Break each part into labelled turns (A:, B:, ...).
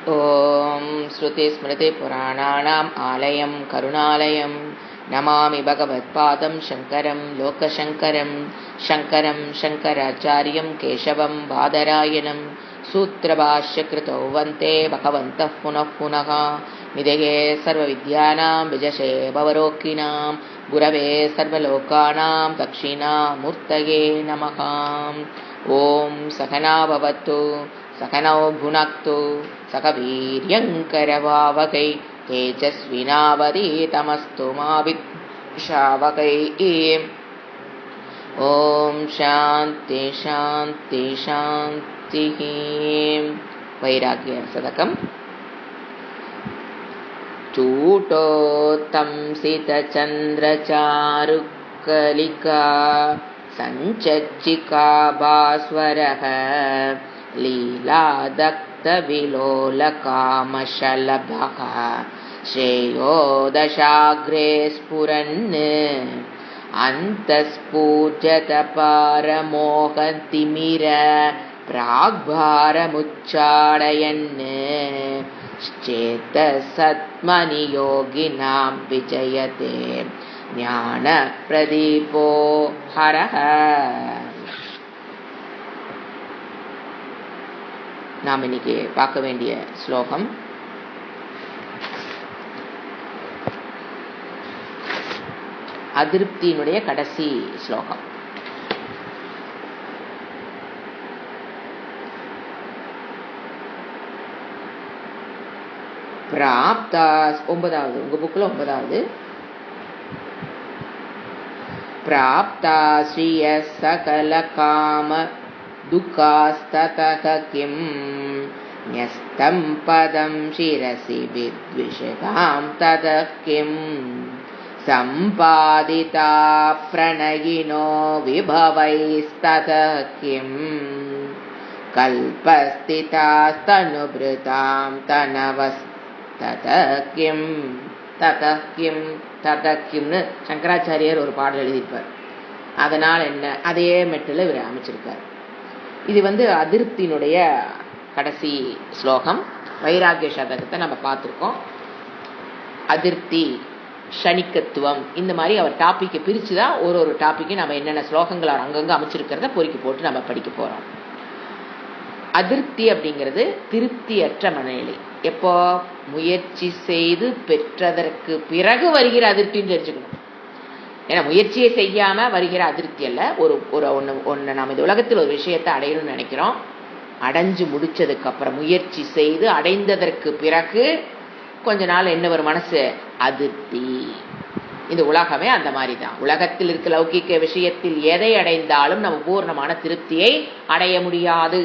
A: ॐ श्रुतिस्मृतिपुराणानाम् आलयं करुणालयं नमामि भगवत्पादं शङ्करं लोकशङ्करं शङ्करं शङ्कराचार्यं केशवं बादरायणं सूत्रभाष्यकृतौ वन्दे भगवन्तः पुनः पुनः निधये सर्वविद्यानां विजशे भवरोगिणां गुरवे सर्वलोकानां दक्षिणामूर्तये नमः। ॐ सहना भवतु सकनौ भुनक्तु सकवीर्यङ्करवावकै तेजस्विनावधीतमस्तु मा विद्विषावकै। ॐ शान्ति शान्ति शान्तिः। वैराग्य सदकम्। चूटोत्तंसितचन्द्रचारुकलिका सञ्चज्जिका भास्वरः लीलादत्तविलोलकामशलभः श्रेयो दशाग्रे स्फुरन् अन्तःस्फूर्जतपारमोहतिमिर प्राग्भारमुच्चाडयन् चेतसत्मनि योगिनां विजयते ज्ञानप्रदीपो हरः। நாம் இன்னைக்கு பார்க்க வேண்டிய ஸ்லோகம் அதிருப்தியினுடைய கடைசி ஸ்லோகம். பிராப்தாஸ் 9வது, உங்க புக்ல 9வது. பிராப்தாஸ்ய சகல காம दुःखास्ततः किं न्यस्तं पदं शिरसि विद्विषतां ततः किं सम्पादिता प्रणयिनो विभवैस्ततः किं कल्पस्थितास्तनुभृतां तनवस्ततः किं ततः किं ततः किம்னு சங்கராச்சாரியார் ஒரு பாடல் எழுதியிருப்பார். அதனால் என்ன, அதே மெட்டில் இவர் அமைச்சிருக்கார். இது அதிருப்தியினுடைய கடைசி ஸ்லோகம். வைராகிய சதகத்தை நம்ம பார்த்துருக்கோம். அதிருப்தி, ஷணிக்கத்துவம், இந்த மாதிரி அவர் டாப்பிக்கை பிரித்து தான் ஒரு டாப்பிக்கு நம்ம என்னென்ன ஸ்லோகங்கள் அவர் அங்கங்கே அமைச்சிருக்கிறத பொறுக்கி போட்டு நம்ம படிக்க போகிறோம். அதிருப்தி அப்படிங்கிறது திருப்தியற்ற மனநிலை. எப்போ முயற்சி செய்து பெற்றதற்கு பிறகு வருகிற அதிருப்தின்னு தெரிஞ்சுக்கணும். ஏன்னா முயற்சியை செய்யாம வருகிற அதிருப்தி அல்ல. ஒன்று நம்ம இந்த உலகத்தில் ஒரு விஷயத்தை அடையணும்னு நினைக்கிறோம். அடைஞ்சு முடிச்சதுக்கு அப்புறம் முயற்சி செய்து அடைந்ததற்கு பிறகு கொஞ்ச நாள் என்ன ஒரு மனசு அதிருப்தி. இந்த உலகமே அந்த மாதிரி தான். உலகத்தில் இருக்க லௌகிக்க விஷயத்தில் எதை அடைந்தாலும் நம்ம பூர்ணமான திருப்தியை அடைய முடியாது.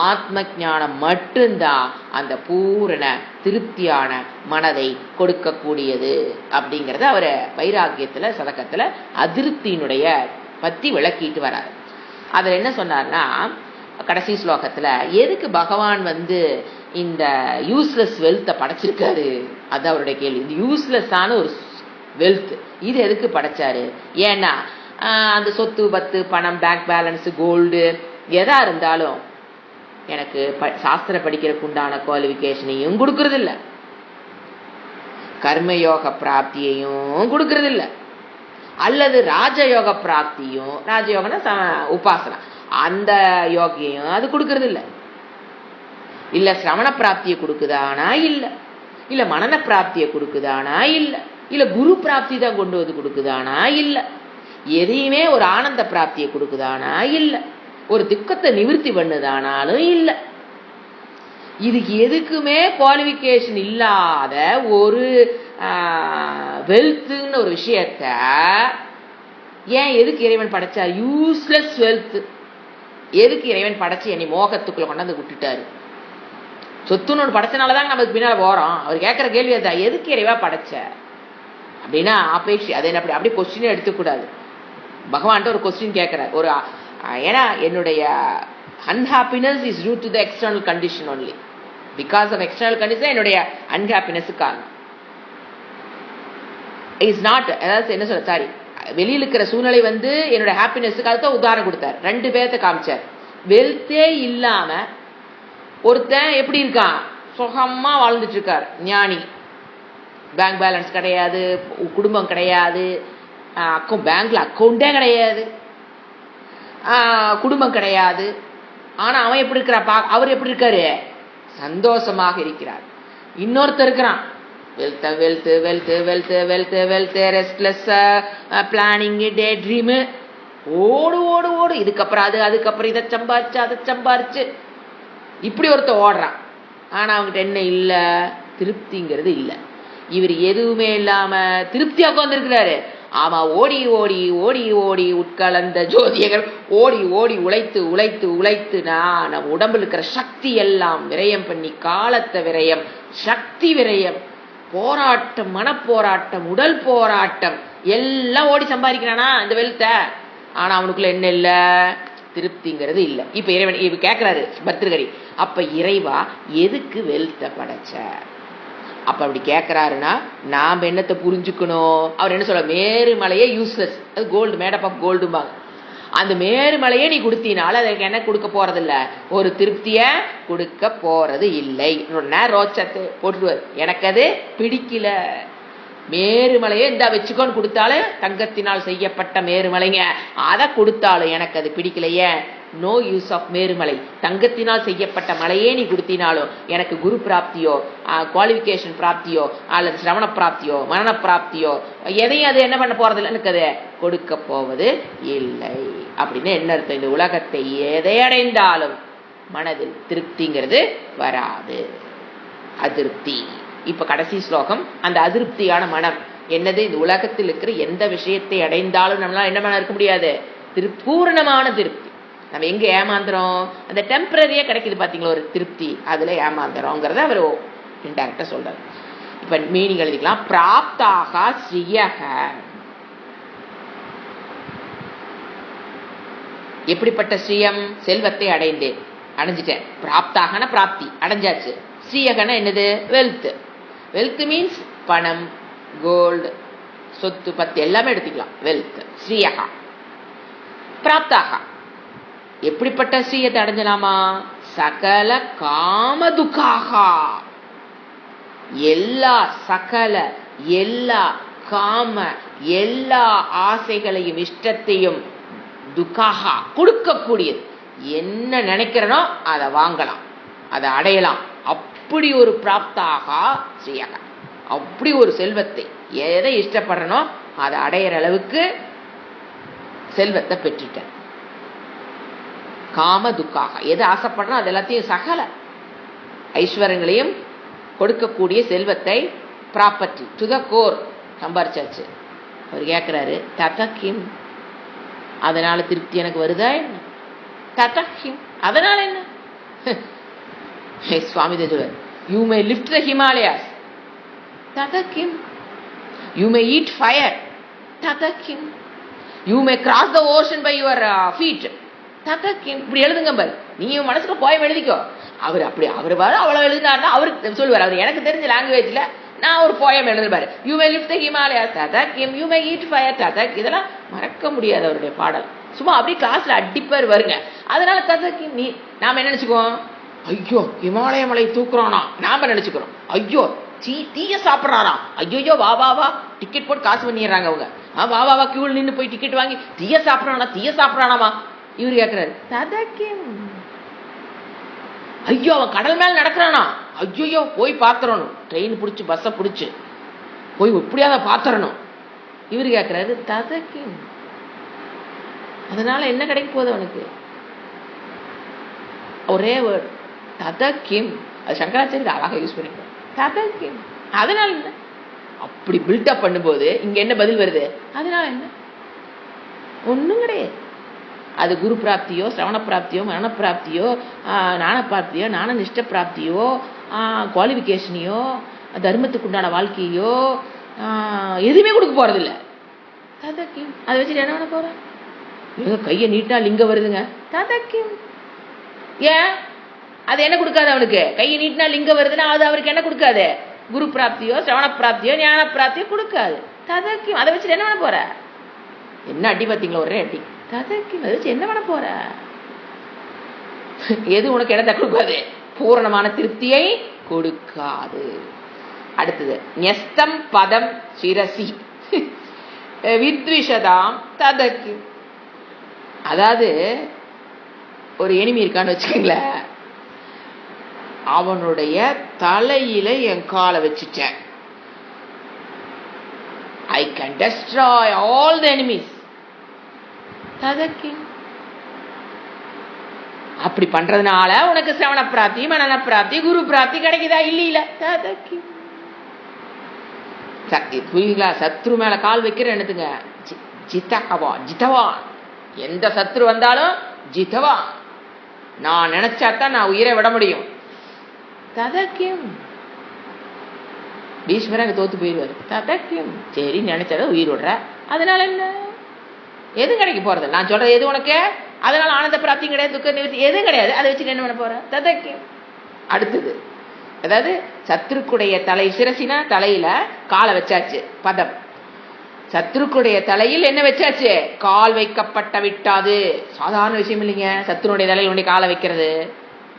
A: ஆத்ம ஞானம் மட்டும்தான் அந்த பூரண திருப்தியான மனதை கொடுக்கக்கூடியது அப்படிங்கறத அவர் வைராகியத்துல சதகத்துல அதிருப்தியினுடைய பத்தி விளக்கிட்டு வராரு. அதுல என்ன சொன்னார்னா, கடைசி ஸ்லோகத்துல எதுக்கு பகவான் இந்த யூஸ்லெஸ் வெல்த்தை படைச்சிருக்காரு, அது அவருடைய கேள்வி. இந்த யூஸ்லெஸ்ஸான ஒரு வெல்த் இது எதுக்கு படைச்சாரு? ஏன்னா அந்த சொத்து பத்து பணம் பேங்க் பேலன்ஸ் கோல்டு எதா இருந்தாலும் எனக்கு சாஸ்திர படிக்கிறதுக்கு உண்டான குவாலிஃபிகேஷனையும் கொடுக்கறது இல்ல, கர்மயோக பிராப்தியையும் கொடுக்கறது இல்ல, அல்லது ராஜயோக பிராப்தியும், ராஜயோகம்னா உபாசனா, அந்த யோகியையும் அது கொடுக்கறது இல்ல. இல்ல சிரவண பிராப்தியை கொடுக்குதானா இல்ல, இல்ல மனன பிராப்தியை கொடுக்குதானா இல்ல, இல்ல குரு பிராப்தி தான் கொண்டு வந்து கொடுக்குதானா இல்ல, எதையுமே ஒரு ஆனந்த பிராப்தியை கொடுக்குதானா இல்ல, ஒரு துக்கத்தை நிவர்த்தி பண்ணுதானாலும் இல்ல. இதுக்கு எதுக்குமே குவாலிஃபிகேஷன் இல்லாத ஒரு வெல்த்னு ஒரு விஷயத்த ஏன் எதுக்கு இறைவன் படைச்சார்? யூஸ்லெஸ் வெல்த் எதுக்கு இறைவன் படைச்சு என்னை மோகத்துக்குள்ள கொண்டாந்து விட்டுட்டாரு? சொத்துன்னு ஒன்று படைச்சனாலதான் நமக்கு பின்னால போறோம். அவர் கேட்கிற கேள்வி அதான், எதுக்கு இறைவா படைச்ச அப்படின்னா ஆபேட்சி. அதை அப்படி கொஸ்டினே எடுத்துக்கூடாது. பகவான்கிட்ட ஒரு கொஸ்டின் கேட்கிறார். ஏன்னா என்னுடைய unhappiness is due to the external condition only. Because of external condition என்னுடைய அன்ஹாப்பினஸ் காரணம். இஸ் நாட், அதாவது என்ன சொல்ற, சாரி, வெளியில் இருக்கிற சூழ்நிலை என்னோட ஹாப்பினஸுக்கு அதுதான் உதாரணம் கொடுத்தார். 2 பேர்த்த காமிச்சார். வெல்த்தே இல்லாம ஒருத்தன் எப்படி இருக்கான்? சுகமா வாழ்ந்துட்டு இருக்கார் ஞானி. பேங்க் பேலன்ஸ் கிடையாது, குடும்பம் கிடையாது, பேங்க்ல அக்கௌண்டே கிடையாது, குடும்பம் கிடையாது. ஆனா அவன் எப்படி இருக்கிறா, அவர் எப்படி இருக்காரு, சந்தோஷமாக இருக்கிறார். இன்னொருத்தர் இருக்கிறான், wealth wealth wealth wealth wealth wealth restless planning daydream, ஓடு ஓடு ஓடு, இதுக்கப்புறம் அது, அதுக்கப்புறம் இதை சம்பாரிச்சு அதை சம்பாரிச்சு, இப்படி ஒருத்தர் ஓடுறான். ஆனா அவங்ககிட்ட என்ன இல்ல, திருப்திங்கிறது இல்ல. இவர் எதுவுமே இல்லாம திருப்தியா உட்கார்ந்துருக்கிறாரு. ஆமா, ஓடி ஓடி ஓடி ஓடி உட்கலந்த ஜோதியர்கள் ஓடி ஓடி உழைத்து உழைத்து உழைத்து நம்ம உடம்புல இருக்கிற சக்தி எல்லாம் விரயம் பண்ணி, காலத்தை விரயம், சக்தி விரயம், போராட்டம், மனப்போராட்டம், உடல் போராட்டம் எல்லாம் ஓடி சம்பாதிக்கிறானா இந்த வெல்த்த. ஆனா அவனுக்குள்ள என்ன இல்ல, திருப்திங்கிறது இல்ல. இப்ப இறைவன் இவ கேட்கிறாரு பர்தகிரி, அப்ப இறைவா எதுக்கு வெல்த்த படைச்ச? அப்ப அப்படி கேட்கிறாருன்னா நாம என்னத்தை புரிஞ்சுக்கணும்? அவர் என்ன சொல்ற, மேருமலையே யூஸ்லெஸ், அது கோல்டு, மேடப் ஆஃப் கோல்டும்பாங்க. அந்த மேருமலையே நீ கொடுத்தினால அதுக்கு என்ன கொடுக்க போறது இல்ல, ஒரு திருப்திய கொடுக்க போறது இல்லை. ரோச்சத்தை போட்டுருவார், எனக்கு அது பிடிக்கல. மேருமலையே இந்த வச்சுக்கோன்னு கொடுத்தாலும் தங்கத்தினால் செய்யப்பட்ட மேருமலைங்க, அதை கொடுத்தாலும் எனக்கு அது பிடிக்கலையே. நோ யூஸ் ஆஃப் மேருமலை. தங்கத்தினால் செய்யப்பட்ட மலையே நீ கொடுத்தினாலும் எனக்கு குரு பிராப்தியோ, குவாலிபிகேஷன் பிராப்தியோ, அல்லது சிரவண பிராப்தியோ, மரண பிராப்தியோ, எதையும் அது என்ன பண்ண போறது இல்லை, எனக்கு அதை கொடுக்க போவது இல்லை. அப்படின்னு என்ன அர்த்தம், இந்த உலகத்தை எதை அடைந்தாலும் மனதில் திருப்திங்கிறது வராது, அதிருப்தி. இப்ப கடைசி ஸ்லோகம், அந்த அதிருப்தியான மனம் என்னது, இந்த உலகத்தில் இருக்கிற எந்த விஷயத்தை அடைந்தாலும் நம்மளால என்ன பண்ண இருக்க முடியாது, பூரணமான திருப்தி. நம்ம எங்க ஏமாந்துறோம், அந்த டெம்பரரியா கிடைக்குது பாத்தீங்களா ஒரு திருப்தி, அதுல ஏமாந்துறோங்கிறத அவர் இன்டைரக்டா சொல்றாரு. இப்ப மீனிங் எழுதிக்கலாம். பிராப்தாக ஸ்ரீயக, எப்படிப்பட்ட ஸ்ரீயம், செல்வத்தை அடைந்தேன், அடைஞ்சிட்டேன். பிராப்தாகன பிராப்தி, அடைஞ்சாச்சு. ஸ்ரீயகன என்னது, வெல்த். வெல்த் மீன்ஸ் பணம், கோல்டு, சொத்து பத்து எல்லாமே எடுத்துக்கலாம், வெல்த் ஸ்ரீயகா. பிராப்தாக, எப்படிப்பட்ட ஸ்ரீயத்தை அடைஞ்சலாமா, சகல காம துக்காகா, எல்லா சகல எல்லா காம எல்லா ஆசைகளையும் இஷ்டத்தையும் துக்காகா கொடுக்கக்கூடியது. என்ன நினைக்கிறனோ அதை வாங்கலாம், அதை அடையலாம். அப்படி ஒரு பிராப்தாக ஸ்ரீயக, அப்படி ஒரு செல்வத்தை, எதை இஷ்டப்படுறனோ அதை அடையிற அளவுக்கு செல்வத்தை பெற்றுட்டேன். காம துக்காக, எதை ஆசைப்படுறோம் அது எல்லாத்தையும் சகல ஐஸ்வர்யங்களையும் கொடுக்கக்கூடிய செல்வத்தை ப்ராப்பர்ட்டி டு த கோர் சம்பாரிச்சாச்சு. அவர் கேட்கிறாரு, ததகிம், அதனால திருப்தி எனக்கு வருதா என்ன? ததகிம், அதனால என்ன? Swami Devar, you may lift the Himalayas, ததகிம். யூ மே ஈட் ஃபயர், ததகிம். You may cross the ocean by your feet, ததகிம். இப்படி எழுதுங்க பாரு, நீ மனசுக்கு போயம் எழுதிக்கோ. அவர் அப்படி அவர் அவ்வளவு எழுதினார்னா அவருக்கு சொல்லுவார், அவர் எனக்கு தெரிஞ்ச லாங்குவேஜ்ல நான் ஒரு போயம் எழுதுபாரு. You may lift the Himalayas, ததகிம். யூ மே ஈட் ஃபயர், ததக். இதெல்லாம் மறக்க முடியாது அவருடைய பாடல். சும்மா அப்படியே கிளாஸ்ல அடிப்பார் வருங்க. அதனால ததகிம். நீ நாம என்ன நினைச்சுக்குவோம், ஐயோ இமாலய மலை தூக்குறானா, நாம நினைச்சுக்கிறோம். ஐயோ தீய சாப்பிட்றாரா, ஐயோ வா வா வா, டிக்கெட் போட்டு காசு பண்ணிடுறாங்க அவங்க. வா வா வா, கியூவில் நின்று போய் டிக்கெட் வாங்கி தீய சாப்பிட்றானா, தீய சாப்பிட்றானாமா. இவர் கேட்கிறாரு, ததகிம். ஐயோ அவன் கடல் மேல நடக்கிறானா, ஐயோ போய் பாத்துறணும், ட்ரெயின் பிடிச்சு பஸ்ஸை பிடிச்சு போய் எப்படியாத பாத்துறணும். இவர் கேட்கிறாரு, ததகிம். அதனால என்ன கிடைக்க போகுது அவனுக்கு? ஒரே வேர்டு ததகிம். அது சங்கராச்சாரியர் அழகா யூஸ் பண்ணிக்கோ, ததகிம். அதனால என்ன? அப்படி பில்டப் பண்ணும்போது இங்க என்ன பதில் வருது, அதனால என்ன? ஒண்ணும் கிடையாது. அது குரு பிராப்தியோ, சிரவண பிராப்தியோ, மரண பிராப்தியோ, ஞான பிராப்தியோ, ஞான நிஷ்ட பிராப்தியோ, குவாலிபிகேஷனையோ, தர்மத்துக்கு உண்டான வாழ்க்கையோ எதுவுமே கொடுக்க போறது இல்லை. ததகிம். அதை வச்சுட்டு என்ன பண்ண போற? கையை நீட்டா லிங்கம் வருதுங்க, ததகிம். ஏன் அது என்ன கொடுக்காது அவனுக்கு? கையை நீட்டினா லிங்கம் வருதுன்னா அது அவருக்கு என்ன கொடுக்காது? குரு பிராப்தியோ, சிரவண பிராப்தியோ, ஞான பிராப்தியோ கொடுக்காது. ததகிம். அதை வச்சுட்டு என்ன பண்ண போற? என்ன அடி பார்த்தீங்களா, ஒரே அடி. ததகிம். அதை வச்சு என்ன பண்ண போற? எது உனக்கு இடத்த கொடுக்காது? பூரணமான திருப்தியை கொடுக்காது. அடுத்தது ஞஸ்தம் பதம் சிரசி வித்விஷதாம் ததக்கு. அதாவது ஒரு எனிமி இருக்கான்னு வச்சுக்கங்களேன், அவனுடைய தலையில என் காலை வச்சுட்டேன். I can destroy all the enemies. ததக்கு. அப்படி பண்றதுனால உனக்கு சிரவண பிராப்தி, மனன பிராப்தி, குரு பிராப்தி கிடைக்குதா? இல்ல. ததக்கு. புரியுங்களா? சத்ரு மேல கால் வைக்கிற என்னதுங்க? ஜிதவான். எந்த சத்ரு வந்தாலும் ஜிதவான். நான் நினைச்சாத்தான் நான் உயிரை விட முடியும். ததக்கியம். பீஷ்மர் அங்க தோத்து போயிடுவாரு. ததக்கியம். சரி நினைச்சாலும் உயிர் விடுற, அதனால என்ன? எது கிடைக்க போறது? நான் சொல்றது எது உனக்கு? அதனால ஆனந்த பிராப்தி கிடையாது, துக்க நிவர்த்தி எதுவும் கிடையாது. அதை வச்சுட்டு என்ன பண்ண போற? ததக்கியம். அடுத்தது, அதாவது சத்ருக்குடைய தலை, சிரசினா தலையில காலை வச்சாச்சு, பதம். சத்ருக்குடைய தலையில் என்ன வச்சாச்சு? கால் வைக்கப்பட்ட விட்டாது. சாதாரண விஷயம் இல்லைங்க, சத்ருடைய தலையில் உடைய காலை வைக்கிறது.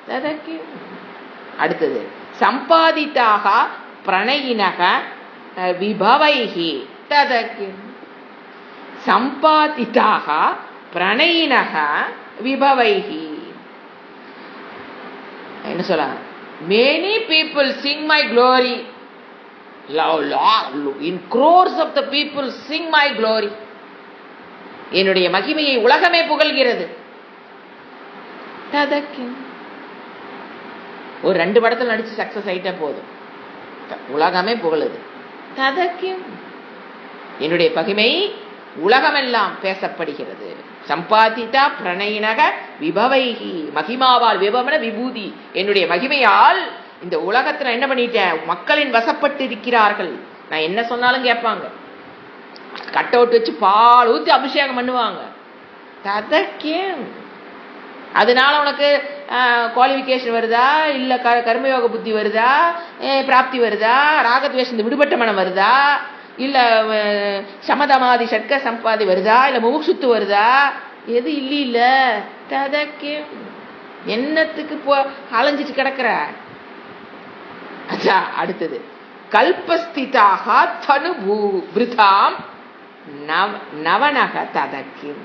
A: ததக்கியம். அடுத்தது சம்பாதித்தாக பிரணயினக விபவைஹி ததக்கியம். சம்பாதித்தாக பிரணயினக விபவைஹி. என்ன சொல்ல? Many people sing my glory. In crores of the people sing my glory. என்னுடைய மகிமையை உலகமே புகழ்கிறது. ததக்கியம். ஒரு 2 படத்தில் நடிச்சு சக்சஸ் ஆயிட்டா போதும், உலகமே புகழுது. ததக்கியம். என்னுடைய மகிமை உலகமெல்லாம் பேசப்படுகிறது. சம்பாதித்தா பிரணயினக விபவைகி. மகிமாவால், விபவன விபூதி, என்னுடைய மகிமையால் இந்த உலகத்துல என்ன பண்ணிட்டேன்? மக்களின் வசப்பட்டு இருக்கிறார்கள். நான் என்ன சொன்னாலும் கேட்பாங்க. கட் அவுட் வச்சு பால் ஊத்தி அபிஷேகம் பண்ணுவாங்க. ததக்கியம். அதனால உனக்கு குவாலிஃபிகேஷன் வருதா, இல்ல கர்மயோக புத்தி வருதா, பிராப்தி வருதா, ராகத்வேஷம் விடுபட்ட மனம் வருதா, இல்ல சமதமாதி சட்க சம்பாதி வருதா, இல்ல முமுட்சுத்து வருதா? எது இல்ல. ததக்கியம். என்னத்துக்கு அலைஞ்சிட்டு கிடக்குற? அடுத்தது கல்பஸ்திதாக தனுபூதாம் நவனக ததக்கியம்.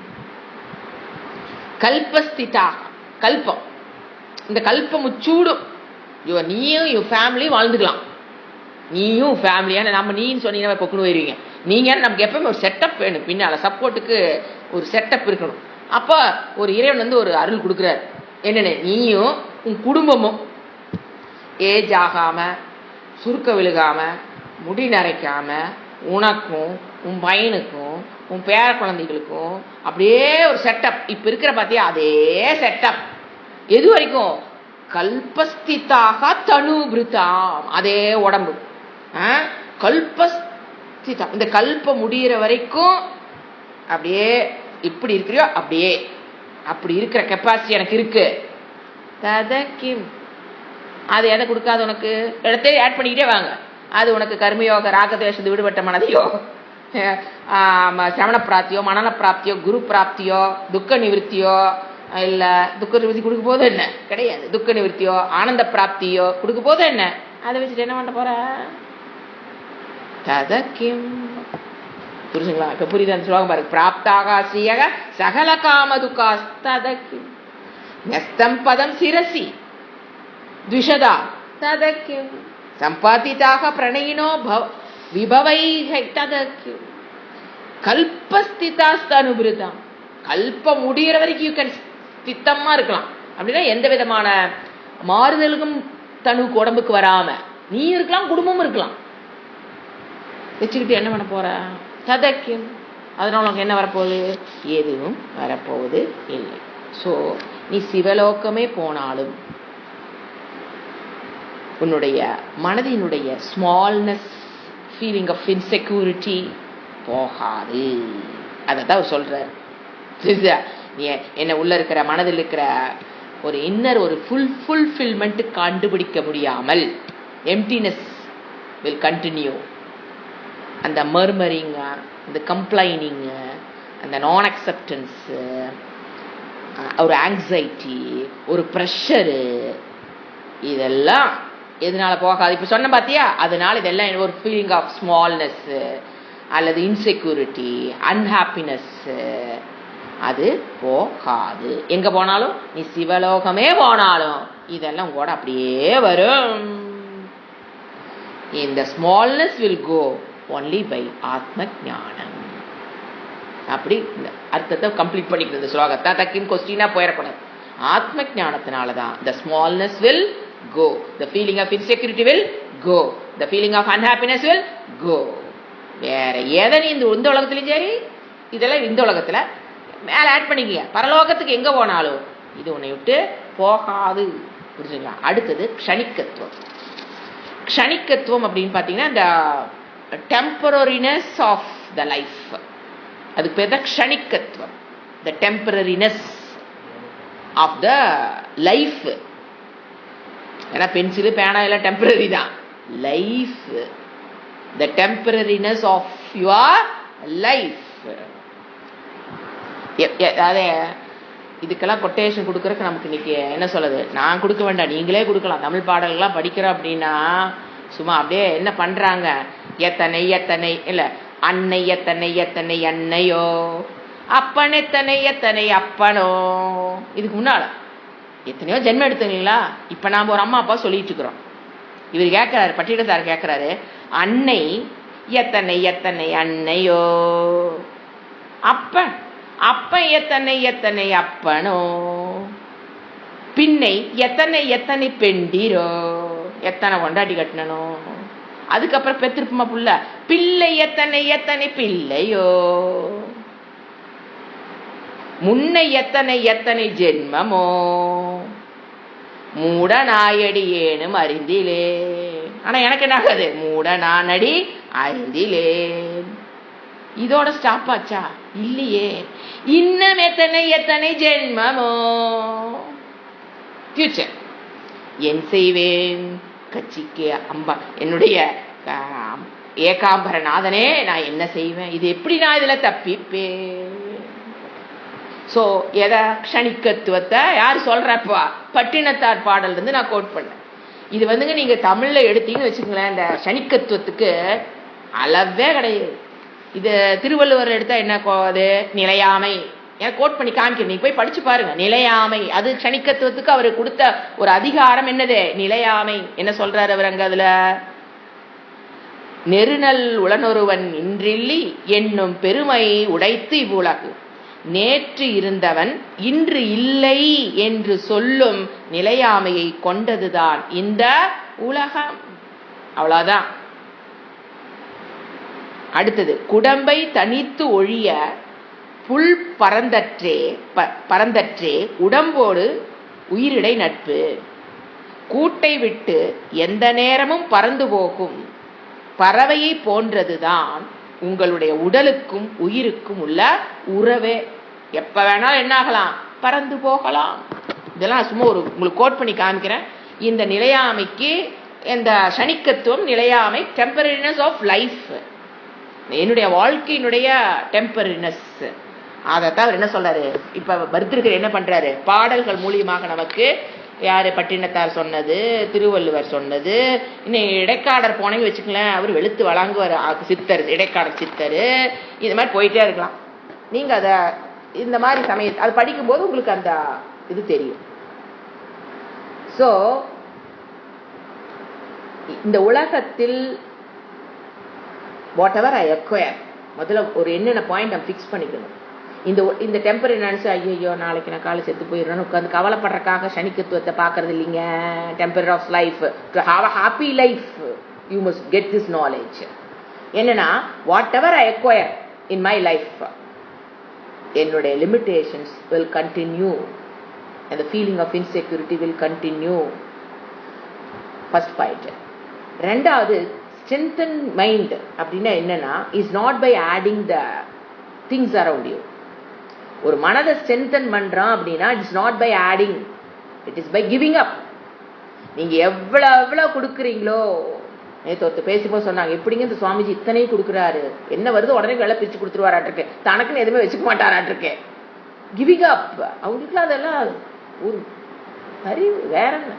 A: கல்பஸ்திதாக, கல்பம், இந்த கல்பம் முச்சூடும். நீயும் ஃபேமிலி வாழ்ந்துக்கலாம். நீயும் ஃபேமிலியான நம்ம நீன்னு சொன்னீங்கன்னா பொக்குன்னு போயிருவீங்க. நீங்க நமக்கு எப்பவுமே ஒரு செட்டப் வேணும், பின்னால சப்போர்ட்டுக்கு ஒரு செட்டப் இருக்கணும். அப்ப ஒரு இறைவன் ஒரு அருள் கொடுக்குறாரு. என்னென்ன? நீயும் உன் குடும்பமும் ஏஜ் ஆகாம, சுருக்க விழுகாம, முடி நரைக்காம, உனக்கும் உன் பையனுக்கும் உன் பேர குழந்தைகளுக்கும் அப்படியே ஒரு செட்டப். இப்ப இருக்கிற பாத்தியா அதே செட்டப். எது வரைக்கும்? கல்பஸ்திதாக தனுபிருதாம். அதே உடம்பு. கல்பஸ்திதா, இந்த கல்ப முடிகிற வரைக்கும் அப்படியே இப்படி இருக்கிறியோ அப்படியே அப்படி இருக்கிற கெப்பாசிட்டி எனக்கு இருக்கு. ததக்கிம். அது எதை கொடுக்காது உனக்கு? இடத்தையே ஆட் பண்ணிக்கிட்டே வாங்க. அது உனக்கு கர்மயோக, ராகத்வேஷத்து விடுபட்ட மனதையோ, சிரவண பிராப்தியோ, மனன பிராப்தியோ, குரு பிராப்தியோ, துக்க நிவர்த்தியோ, இல்ல துக்க நிவர்த்தி கொடுக்க போது என்ன? கிடையாது. துக்க நிவர்த்தியோ ஆனந்த பிராப்தியோ கொடுக்க போது என்ன? அதை வச்சுட்டு என்ன பண்ண போற? ததக்கிம். புரிஞ்சுங்களா? இப்ப புரியுது அந்த ஸ்லோகம் பாருங்க. பிராப்தாக ஸ்ரீயக சகல காம துக்கா ததக்கிம். நஸ்தம் பதம் சிரசி த்விஷதா ததக்கிம். சம்பாதிதாக பிரணயினோ விபவைஹி ததக்கிம். கல்பஸ்திதாஸ்தனுபிருதம். கல்ப முடிகிற வரைக்கும் யூ கேன் ஸ்தித்தமா இருக்கலாம். அப்படின்னா எந்த விதமான மாறுதலுக்கும் தனுக்கு உடம்புக்கு வராம நீ இருக்கலாம், குடும்பமும் இருக்கலாம். வச்சுக்கிட்டு என்ன பண்ண போற? ததக்கியம். அதனால உனக்கு என்ன வரப்போகுது? எதுவும் வரப்போகுது இல்லை. ஸோ நீ சிவலோகமே போனாலும் உன்னுடைய மனதினுடைய ஸ்மால்னஸ், ஃபீலிங் ஆஃப் இன்செக்யூரிட்டி போகாது. அதை தான் அவர் சொல்றார். என்ன உள்ள இருக்கிற மனதில் இருக்கிற ஒரு இன்னர் ஒரு ஃபுல்ஃபில்மெண்ட் கண்டுபிடிக்க முடியாமல் எம்டினஸ் வில் கண்டினியூ. அந்த மர்மரிங், அந்த கம்ப்ளைனிங், அந்த நான் அக்செப்டன்ஸ், ஒரு ஆங்ஸைட்டி, ஒரு ப்ரெஷரு, இதெல்லாம் எதனால போகாது? இப்ப சொன்ன பாத்தியா, அதனால இதெல்லாம் ஒரு ஃபீலிங் ஆஃப் ஸ்மால்னஸ் அல்லது இன்செக்யூரிட்டி, அன்ஹாப்பினஸ், அது போகாது. எங்க போனாலும், நீ சிவலோகமே போனாலும் இதெல்லாம் கூட அப்படியே வரும். இந்த smallness will go only by ஆத்ம ஞானம். அப்படி இந்த அர்த்தத்தை கம்ப்ளீட் பண்ணிக்கிறது இந்த ஸ்லோகத்தை. தக்கின் கொஸ்டினா போயிடக்கூடாது. ஆத்ம ஞானத்தினாலதான் the smallness will go, the feeling of insecurity will go, the feeling of unhappiness will go. வேற எதை நீ இந்த உலகத்திலும் சரி, இதெல்லாம் இந்த உலகத்துல மேல ஆட் பண்ணிக்க, பரலோகத்துக்கு எங்க போனாலும் இது உன்னை விட்டு போகாது. புரிஞ்சுங்களா? அடுத்தது க்ஷணிக்கத்துவம். க்ஷணிக்கத்துவம் அப்படின்னு பாத்தீங்கன்னா இந்த டெம்பரரினஸ் ஆஃப் த லைஃப், அதுக்கு பேர் தான் க்ஷணிக்கத்துவம். The temporariness of the life. ஏன்னா பென்சிலு பேனா எல்லாம் டெம்பரரி தான். Life, the temporariness of your life. அதே இதுக்கெல்லாம் கொட்டேஷன் கொடுக்கறதுக்கு நமக்கு இன்னைக்கு என்ன சொல்லுது, நான் கொடுக்க வேண்டாம், நீங்களே கொடுக்கலாம். தமிழ் பாடல்கள்லாம் படிக்கிறோம் அப்படின்னா சும்மா அப்படியே என்ன பண்றாங்க, எத்தனை எத்தனை இல்ல அன்னை எத்தனை எத்தனை அன்னையோ, அப்பன் எத்தனை எத்தனை அப்பனோ. இதுக்கு முன்னால எத்தனையோ ஜென்மம் எடுத்துங்களா. இப்ப நாம ஒரு அம்மா அப்பா சொல்லிட்டு இருக்கிறோம். இவர் கேட்கிறாரு, பட்டியலத்தார் கேட்கிறாரு, அன்னை எத்தனை எத்தனை அன்னையோ, அப்பன் அப்பன் எத்தனை எத்தனை அப்பனோ, பின்னை எத்தனை எத்தனை பெண்டிரோ, எத்தனை கொண்டாடி கட்டணும். அதுக்கப்புறம் பெத்திருப்பமா புள்ள, பிள்ளை எத்தனை எத்தனை பிள்ளையோ, முன்னை எத்தனை எத்தனை ஜென்மமோ, மூட நாயடி ஏனும் அறிந்திலே. ஆனா எனக்கு என்ன ஆகுது, மூட நானடி அறிந்திலேன். இதோட ஸ்டாப் ஆச்சா? இல்லையே. இன்னும் எத்தனை எத்தனை ஜென்மமோ. ஃபியூச்சர் என் செய்வேன் கட்சிக்கு அம்பா, என்னுடைய ஏகாம்பரநாதனே நான் என்ன செய்வேன், இது எப்படி நான் இதுல தப்பிப்பேன். சோ எதை க்ஷணிக்கத்துவத்தை யார் சொல்றப்பா, பட்டினத்தார் பாடல் இருந்து நான் கோட் பண்ணேன். இது வந்துங்க நீங்க தமிழ்ல எடுத்தீங்கன்னு வச்சுக்கங்களேன், இந்த க்ஷணிக்கத்துவத்துக்கு அளவே கிடையாது. இது திருவள்ளுவர் எடுத்தா என்ன அது, நிலையாமை. ஏன் கோட் பண்ணி காமிக்கிறேன், நீங்க போய் படிச்சு பாருங்க. நிலையாமை, அது க்ஷணிக்கத்துவத்துக்கு அவர் கொடுத்த ஒரு அதிகாரம் என்னது, நிலையாமை. என்ன சொல்றாரு அவர் அங்க, அதுல நெருநல் உளனொருவன் இன்றில்லி என்னும் பெருமை உடைத்து இவ்வுலகு, நேற்று இருந்தவன் இன்று இல்லை என்று சொல்லும் நிலையாமையை கொண்டதுதான் இந்த உலகம். அவ்வளவுதான். அடுத்தது, குடம்பை தனித்து ஒழிய புல் பரந்தற்றே உடம்போடு உயிரிடை நட்பு, கூட்டை விட்டு எந்த நேரமும் பறந்து போகும் பறவையை போன்றதுதான் உங்களுடைய உடலுக்கும் உயிருக்கும் உள்ள உறவே. எப்ப வேணாலும் என்ன ஆகலாம், பறந்து போகலாம். இதெல்லாம் சும்மா ஒரு உங்களுக்கு கோட் பண்ணி காமிக்கிறேன். இந்த நிலையாமைக்கு, இந்த க்ஷணிக்கத்துவம் நிலையாமை, டெம்பரரினஸ் ஆஃப் லைஃப், என்னுடைய வாழ்க்கையினுடைய டெம்பரரினஸ். அதைத்தான் அவர் என்ன சொல்றாரு, இப்ப பர்திருக்கர் என்ன பண்றாரு, பாடல்கள் மூலியமாக நமக்கு யாரு, பட்டினத்தார் சொன்னது, திருவள்ளுவர் சொன்னது, இன்னும் இடைக்காடர் போனீங்க வச்சுக்கலேன், அவர் வெளுத்து வழங்குவார் சித்தர், இடைக்காடர் சித்தர், இது மாதிரி போயிட்டே இருக்கலாம். நீங்க அத இந்த மாதிரி சமயம் அது படிக்கும் போது உங்களுக்கு அந்த இது தெரியும். சோ இந்த உலகத்தில் வாட் எவர் ஐ அக்வயர், முதல்ல ஒரு என்னென்ன பாயிண்ட் நம்ம ஃபிக்ஸ் பண்ணிக்கணும். இந்த டெம்பரரி நினைச்சு ஐயோ நாளைக்கு நான் காலை செத்து போயிடுறேன்னு உட்காந்து கவலைப்படுறதுக்காக க்ஷணிக்கத்துவத்தை பார்க்கறது இல்லைங்க. Temporary of life, to have a happy life you must get this knowledge. என்னன்னா, whatever I acquire in my life, என்னுடைய limitations will continue and the feeling of insecurity will continue. First point. ரெண்டாவது, strengthen mind அப்படின்னா என்னன்னா, is not by adding the things around you. ஒரு மனதை strengthen பண்றான் அப்படின்னா it is not by adding, it is by giving up. நீங்க எவ்வளவு கொடுக்குறீங்களோ, நேற்று ஒருத்தர் பேசிப்போ சொன்னாங்க, எப்படிங்க இந்த சுவாமிஜி இத்தனையும் கொடுக்குறாரு, என்ன வருது உடனே வெள்ள பிரிச்சு கொடுத்துருவாராட்டிருக்கு, தனக்குன்னு எதுவுமே வச்சுக்க மாட்டாராட்டிருக்கு. கிவிங் அப், அவங்களுக்குலாம் அதெல்லாம் ஒரு அறிவு வேற என்ன.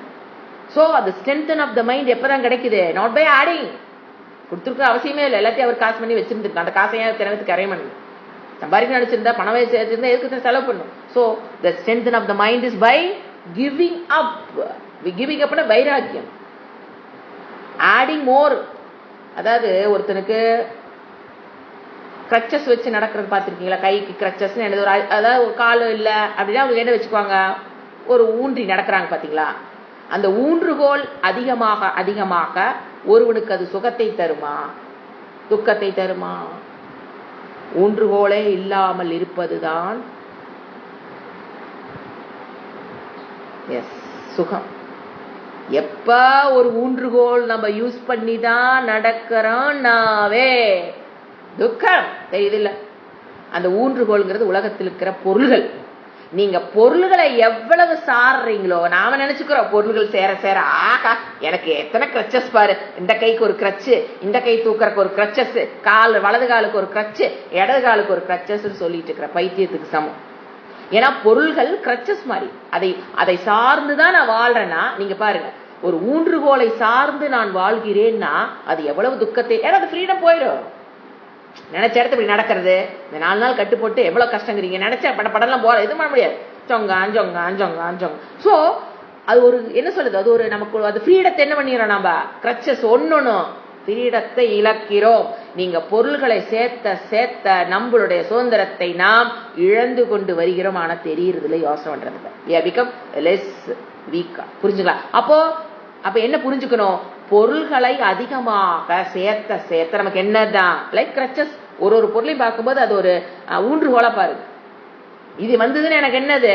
A: ஸோ அது ஸ்ட்ரென்தன் ஆஃப் த மைண்ட் எப்பதான் கிடைக்குது? Not by adding. கொடுத்துருக்க அவசியமே இல்லை, எல்லாத்தையும் அவர் காசு பண்ணி வச்சிருந்துருக்கு. அந்த காசையா தினத்துக்கு கரைய பண்ணு. சம்பாதிக்க நினைச்சிருந்தா, பணம் சேர்த்திருந்தா எதுக்கு செலவு பண்ணும்? So the strengthen of the mind is by giving up. Giving அப்னா வைராக்கியம். Adding more. அதாவது ஒருத்தனுக்கு கிரச்சஸ் வச்சு நடக்கிறது பார்த்துருக்கீங்களா? கைக்கு கிரச்சஸ், அதாவது ஒரு கால் இல்லை அப்படின்னா அவங்க என்ன வச்சுக்குவாங்க? ஒரு ஊன்றி நடக்கிறாங்க பார்த்தீங்களா? அந்த ஊன்றுகோல் அதிகமாக அதிகமாக ஒருவனுக்கு அது சுகத்தை தருமா, துக்கத்தை தருமா? ஊன்றுகோலே இல்லாமல் இருப்பதுதான் சுகம். எப்ப ஒரு ஊன்றுகோல் நம்ம யூஸ் பண்ணி தான் நடக்கிறோம்னாவே துக்கம் தெரியுது இல்ல? அந்த ஊன்றுகோல்ங்கிறது உலகத்தில் இருக்கிற பொருள்கள். நீங்க பொருள்களை எவ்வளவு சாடுறீங்களோ, நாம நினைச்சுக்கிறோம் பொருள்கள் சேர சேர ஆகா எனக்கு எத்தனை கிரச்சஸ் பாரு, இந்த கைக்கு ஒரு கிரச்சு, இந்த கை தூக்கறக்கு ஒரு கிரச்சஸ், கால் வலது காலுக்கு ஒரு கிரச்சு, இடது காலுக்கு ஒரு கிரச்சஸ் சொல்லிட்டு இருக்கிற பைத்தியத்துக்கு சமம். ஏன்னா பொருள்கள் கிரச்சஸ் மாதிரி. அதை சார்ந்துதான் நான் வாழ்றேன்னா, நீங்க பாருங்க, ஒரு ஊன்றுகோலை சார்ந்து நான் வாழ்கிறேன்னா அது எவ்வளவு துக்கத்தை, ஏன்னா அது ஃப்ரீடம் போயிடும். நினைச்ச இடத்துல இப்படி நடக்கிறது, இந்த 4 நாள் கட்டு போட்டு எவ்வளவு கஷ்டங்கிறீங்க, நினைச்ச படம்லாம் போற இது பண்ண முடியாது. சொங்க. சோ அது ஒரு என்ன சொல்லுது, அது ஒரு நமக்கு அது ஃப்ரீடத்தை என்ன பண்ணிடுறோம் நம்ம? கிரச்சஸ் ஒண்ணு ஃப்ரீடத்தை இழக்கிறோம். நீங்க பொருள்களை சேர்த்த நம்மளுடைய சுதந்திரத்தை நாம் இழந்து கொண்டு வருகிறோம். ஆனா தெரியுறதுல யோசனை பண்றதுக்கு பிகம் லெஸ் வீக்கா. புரிஞ்சுக்கலாம்? அப்ப என்ன புரிஞ்சுக்கணும்? பொருள்களை அதிகமாக சேர்த்த நமக்கு என்னதான் லைக் கிரச்சஸ். ஒரு பொருளையும் பார்க்கும்போது அது ஒரு ஊன்றுகோலா பாருங்க. இது வந்ததுன்னு எனக்கு என்னது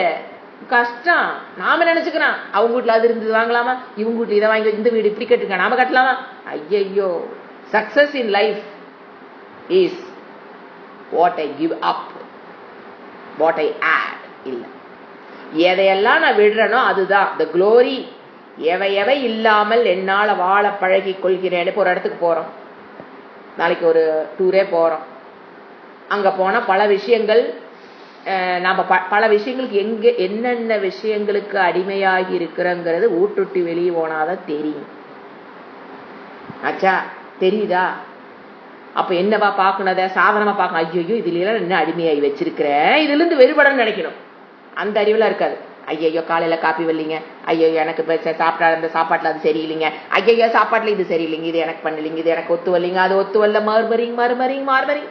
A: கஷ்டம் நாம நினைச்சுக்கிறான். அவங்க வீட்டுல அது இருந்தது வாங்கலாமா, இவங்க வீட்டுல இதை வாங்கி இந்த வீடு இப்படி கட்டுங்க நாம கட்டலாமா? ஐயோ, success in life is what I give up, what I add. இல்ல, எதையெல்லாம் நான் விடுறேனோ அதுதான் த க்ளோரி. எவை இல்லாமல் என்னால் வாழ பழகி கொள்கிறேன். இப்போ ஒரு இடத்துக்கு போறோம், நாளைக்கு ஒரு டூரே போறோம். அங்க போனா பல விஷயங்கள் நம்ம பல விஷயங்களுக்கு என்னென்ன விஷயங்களுக்கு அடிமையாகி இருக்கிறோங்கிறது ஊட்டுட்டி வெளியே போனாதான் தெரியும். ஆச்சா, தெரியுதா? அப்ப என்னவா பாக்கணுத சாதனமா பார்க்கணும். ஐயோ இதுல எல்லாம் என்ன அடிமையாகி வச்சிருக்கிறேன், இதுல இருந்து வெறுபடன்னு நினைக்கணும். அந்த அறிவுலாம் இருக்காது. ஐயோ காலையில காப்பி வரலீங்க, ஐயோ எனக்கு சாப்பிட்டா அந்த சாப்பாட்டுல அது சரியில்லைங்க, ஐயோ சாப்பாட்டுல இது சரியில்லைங்க, இது எனக்கு பண்ணலைங்க, இது எனக்கு ஒத்து வரலீங்க, அது ஒத்து வரல, மறுமறிங்க.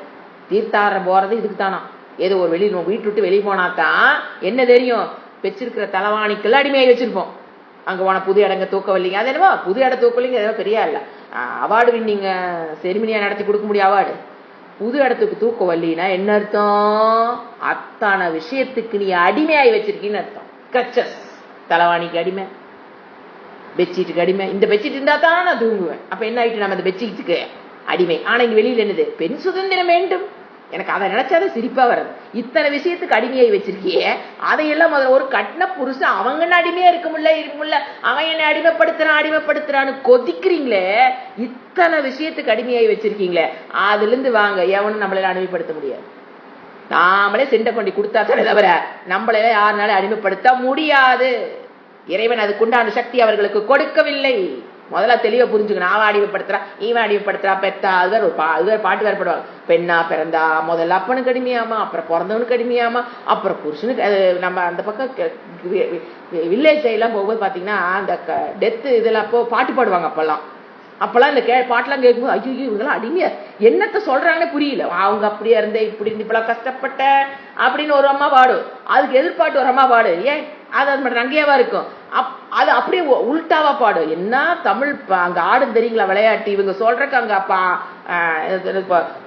A: தீர்த்தாரம் போறது இதுக்கு தானா? ஏதோ ஒரு வீட்டு விட்டு வெளியே போனாதான் என்ன தெரியும், வச்சிருக்கிற தலைவாணிக்கெல்லாம் அடிமையாகி வச்சிருப்போம். அங்க போன புது இடங்க தூக்க வரலீங்க, அது என்னவோ புது இடம் தூக்க வரலீங்க, ஏதோ பெரிய இல்ல அவார்டு வின்னிங்க செரிமனியா நடத்தி கொடுக்க முடியும் அவார்டு. புது இடத்துக்கு தூக்க வரலினா என்ன அர்த்தம்? அத்தான விஷயத்துக்கு நீ அடிமையாகி வச்சிருக்கீன்னு அர்த்தம். கிரச்சஸ், தலைவாணிக்கு அடிமை, பெட்ஷீட்டுக்கு அடிமை. இந்த பெட்ஷீட் இருந்தா தான் நான் தூங்குவேன். அப்ப என்ன ஆயிட்டு, நம்ம அந்த பெட்ஷீட்டுக்கு அடிமை. ஆனா இங்க வெளியில என்னது, பெண் சுதந்திரம் வேண்டும். எனக்கு அதை நினைச்சாத சிரிப்பா வருது. இத்தனை விஷயத்துக்கு அடிமையாகி வச்சிருக்கியே, அதையெல்லாம் முதல்ல ஒரு கட்டின புருஷன் அவங்க அடிமையா இருக்க முடியல, அவன் என்ன அடிமைப்படுத்துறான்னு கொதிக்கிறீங்களே. இத்தனை விஷயத்துக்கு அடிமையாகி வச்சிருக்கீங்களே, அதுல இருந்து வாங்க எவனும் நம்மளால அடிமைப்படுத்த முடியாது. நாமளே செண்டை கொண்டு கொடுத்தா தானே தவிர நம்மளே யாருனாலும் அடிமைப்படுத்த முடியாது. இறைவன் அதுக்குண்டான சக்தி அவர்களுக்கு கொடுக்கவில்லை. முதல்ல தெளிவா புரிஞ்சுக்கணும். அவன் அடிமைப்படுத்துறா, இவன் அடிமைப்படுத்துறா, பெத்தா, அது வேற பாட்டு வேறு படுவாங்க. பெண்ணா பிறந்தா முதல்ல அப்பனுக்கு அடிமையாமா, அப்புறம் பிறந்தவனுக்கு அடிமையாமா, அப்புறம் புருஷனுக்கு. நம்ம அந்த பக்கம் வில்லேஜ் சைட்லாம் போகும்போது பாத்தீங்கன்னா அந்த டெத்து இதெல்லாம் அப்போ பாட்டு பாடுவாங்க. அப்பெல்லாம் இந்த பாட்டெல்லாம் கேட்கும்போது ஐயோ இவங்கெல்லாம் அடிமையா என்னத்த சொல்றாங்கன்னு புரியல. அவங்க அப்படியே இருந்தே இப்படி இப்பெல்லாம் கஷ்டப்பட்ட அப்படின்னு ஒரு அம்மா பாடும், அதுக்கு எதிர்பார்ட்டு ஒரு அம்மா பாடு. ஏன் அது நங்கையாவா இருக்கும், அது அப்படியே உள்டாவா பாடும். என்ன தமிழ் அங்க ஆடும் தெரியுங்களா விளையாட்டு. இவங்க சொல்றக்கு அங்க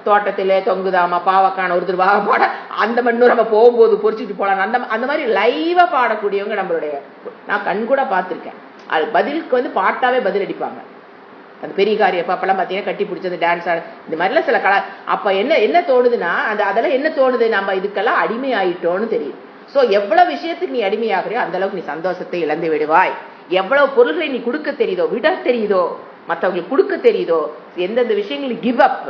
A: தோட்டத்திலே தொங்குதாமா பாவக்கான ஒரு திருவாக பாட, அந்த மண்ணு நம்ம போகும்போது பொறிச்சிட்டு போலாம். அந்த மாதிரி லைவா பாடக்கூடியவங்க நம்மளுடைய, நான் கண் கூட பார்த்திருக்கேன். அது பதிலுக்கு பாட்டாவே பதில் அடிப்பாங்க. அந்த பெரிய காரியம் அப்பெல்லாம் பாத்தீங்கன்னா கட்டி பிடிச்சது டான்ஸ் ஆடு இந்த மாதிரிலாம் சில கலா. அப்ப என்ன தோணுதுன்னா, அதெல்லாம் என்ன தோணுது, நம்ம இதுக்கெல்லாம் அடிமை ஆயிட்டோம்னு தெரியுது. சோ எவ்வளவு விஷயத்துக்கு நீ அடிமையாகிறியோ அந்த அளவுக்கு நீ சந்தோஷத்தை இழந்து விடுவாய். எவ்வளவு பொருள்களை நீ கொடுக்க தெரியுதோ, விட தெரியுதோ, மற்றவங்களுக்கு கொடுக்க தெரியுதோ, எந்தெந்த விஷயங்கள் கிவ் அப்,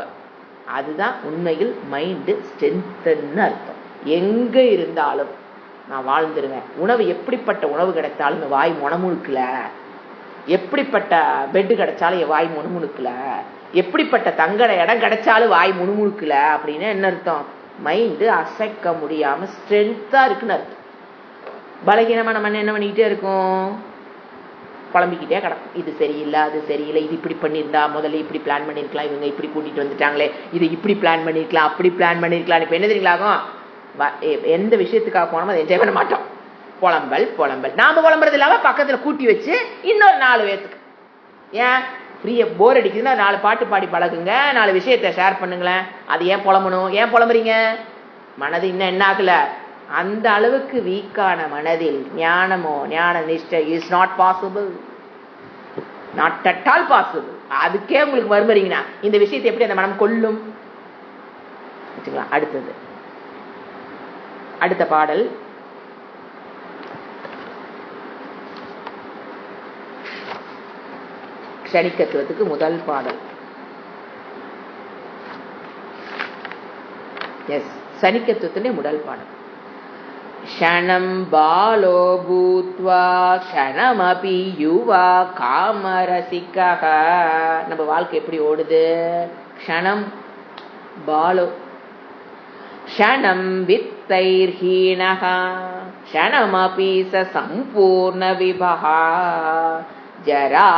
A: அதுதான் உண்மையில் மைண்ட் ஸ்ட்ரென்த்ன்னு அர்த்தம். எங்க இருந்தாலும் நான் வாழ்ந்துருவேன். உணவு எப்படிப்பட்ட உணவு கிடைத்தாலும் வாய் முனமுழுக்கல, எப்படிப்பட்ட பெட்டு கிடைச்சாலும் என் வாய் முணுமுணுக்கல, எப்படிப்பட்ட தங்கட இடம் கிடைச்சாலும் வாய் முணுமுணுக்கல அப்படின்னு என்ன அர்த்தம்? மைண்டு அசைக்க முடியாம ஸ்ட்ரென்த்தா இருக்குன்னு அர்த்தம். பலகீனமா நம்ம என்ன பண்ணிக்கிட்டே இருக்கோம்? குழம்பிக்கிட்டே கிடக்கும். இது சரியில்லை, அது சரியில்லை, இது இப்படி பண்ணியிருந்தா, முதல்ல இப்படி பிளான் பண்ணியிருக்கலாம், இவங்க இப்படி கூட்டிட்டு வந்துட்டாங்களே, இது இப்படி பிளான் பண்ணியிருக்கலாம், அப்படி பிளான் பண்ணியிருக்கலாம். இப்போ என்ன தெரியுங்களாகும்? எந்த விஷயத்துக்காக போனோமோ அதை என்ஜாய் பண்ண மாட்டோம். புலம்பல் புலம்பல். நாம புலம்புறது இல்லாம பக்கத்துல கூட்டி வச்சு இன்னொரு 4 பேத்துக்கு ஏன் ஃப்ரீயா போர் அடிக்குதுன்னா 4 பாட்டு பாடி பழகுங்க, 4 விஷயத்த ஷேர் பண்ணுங்களேன். அது ஏன் புலம்பணும்? ஏன் புலம்புறீங்க? மனது இன்னும் என்ன ஆகல? அந்த அளவுக்கு வீக்கான மனதில் ஞானமோ ஞான நிஷ்டை is not possible, not at all possible. அதுக்கே உங்களுக்கு மறுமறீங்கன்னா இந்த விஷயத்தை எப்படி அந்த மனம் கொள்ளும்? அடுத்தது அடுத்த பாடல் க்ஷணிகத்துவத்துக்கு முதல் பாடல். எஸ், சனிக்கத்துவத்திலே முதல் பாடல். க்ஷணம் பாலோ பூத்வா க்ஷணமபி யுவா காமரசிகஹ. நம்ம வாழ்க்கை எப்படி ஓடுது? க்ஷணம் பாலோ, க்ஷணம் வித்தைர்ஹீனஹ, க்ஷணமபி ச சம்பூர்ண விபஹ, ஜரா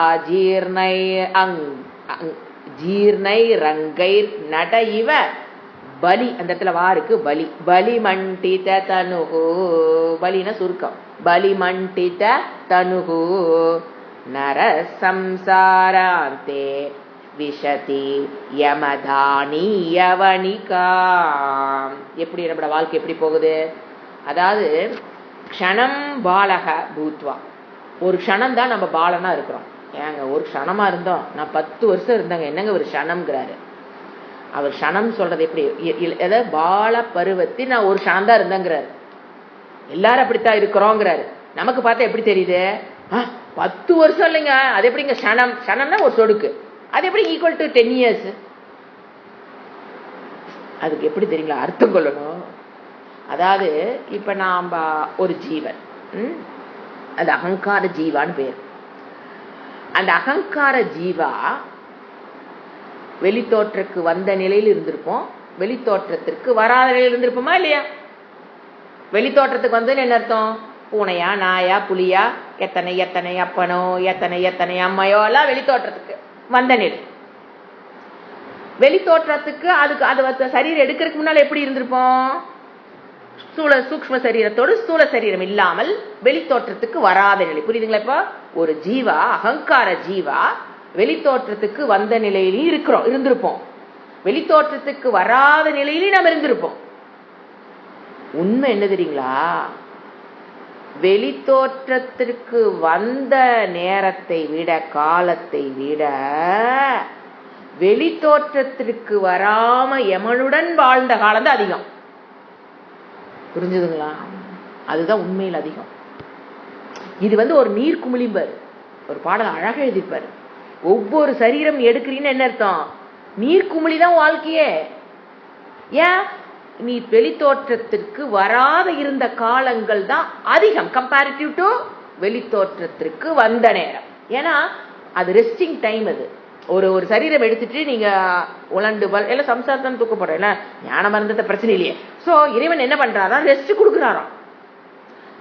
A: ஜீர்ணைரங்கைர் நட இவ பலி. அந்த இடத்துல வாருக்கு பலி. பலி மண்டித தனுகு, பலின சுருக்கம். பலி மண்டித தனுகு நர சம்சாராந்தே விஷதி யமதானி யவனிகா. எப்படி நம்மளோட வாழ்க்கை எப்படி போகுது? அதாவது க்ஷணம் பாலக பூத்வா, ஒரு க்ஷணம் தான் நம்ம பாலனா இருக்கிறோம். ஏங்க ஒரு க்ஷணமா இருந்தோம்? நான் 10 வருஷம் இருந்தாங்க. என்னங்க ஒரு க்ஷணம்ங்கிறாரு அவர்? க்ஷணம் சொல்றது எப்படி? ஏதாவது பால பருவத்தில் நான் ஒரு க்ஷணம் தான் இருந்தேங்கிறாரு. எல்லாரும் அப்படித்தான் இருக்கிறோங்கிறாரு. நமக்கு பார்த்தா எப்படி தெரியுது? 10 வருஷம் இல்லைங்க. அது எப்படிங்க க்ஷணம்? க்ஷணம்னா ஒரு சொடுக்கு. அது எப்படி ஈக்குவல் டு 10 இயர்ஸ்? அதுக்கு எப்படி தெரியுங்களா அர்த்தம் கொள்ளணும்? அதாவது இப்ப நாம ஒரு ஜீவன், அது அகங்கார ஜீவான்னு பேர். அந்த அகங்கார ஜீவா வெளித்தோற்றத்துக்கு வந்த நிலையில் இருந்திருப்போம், வெளித்தோற்றத்திற்கு வராத நிலையில் இருந்திருப்போமா இல்லையா? வெளித்தோற்றத்துக்கு வந்து என்ன அர்த்தம்? பூனையா, நாயா, புலியா, எத்தனை எத்தனை அப்பனோ, எத்தனை எத்தனை அம்மையோ எல்லாம் வெளித்தோற்றத்துக்கு வந்த நிலை. வெளித்தோற்றத்துக்கு அதுக்கு அது சரீரம் எடுக்கிறதுக்கு முன்னால எப்படி இருந்திருப்போம்? சூக்ஷ்ம சரீரத்தோடு ஸ்தூல சரீரம் இல்லாமல் வெளித்தோற்றத்துக்கு வராத நிலை. புரியுதுங்களா? இப்ப ஒரு ஜீவா, அகங்கார ஜீவா வெளித்தோற்றத்துக்கு வந்த நிலையிலும் இருந்திருப்போம், வெளித்தோற்றத்துக்கு வராத நிலையிலும் நாம் இருந்திருப்போம். உண்மை என்ன தெரியுங்களா? வெளித்தோற்றத்திற்கு வந்த நேரத்தை விட, காலத்தை விட, வெளித்தோற்றத்திற்கு வராம யமனுடன் வாழ்ந்த காலம் தான் அதிகம். புரிஞ்சுதுங்களா? அதுதான் உண்மையில் அதிகம். இது ஒரு நீர் குமிழிம்பார். ஒரு பாடல் அழகா எழுதிப்பாரு. ஒவ்வொரு சரீரம் எடுக்கிறீன்னு என்ன அர்த்தம்? நீர் குமிழி தான் வாழ்க்கையே. ஏன்? நீ வெளித்தோற்றத்திற்கு வராத இருந்த காலங்கள் தான் அதிகம் கம்பேரிட்டிவ் டு வெளித்தோற்றத்திற்கு வந்த நேரம். ஏன்னா அது ரெஸ்டிங் டைம். அது ஒரு சரீரம் எடுத்துட்டு நீங்க உலண்டு எல்லாம் சம்சாரத்தான் தூக்கப்படுற ஞான மறந்த பிரச்சனை இல்லையே. சோ இறைவன் என்ன பண்றாராம்? ரெஸ்ட் கொடுக்குறாராம்.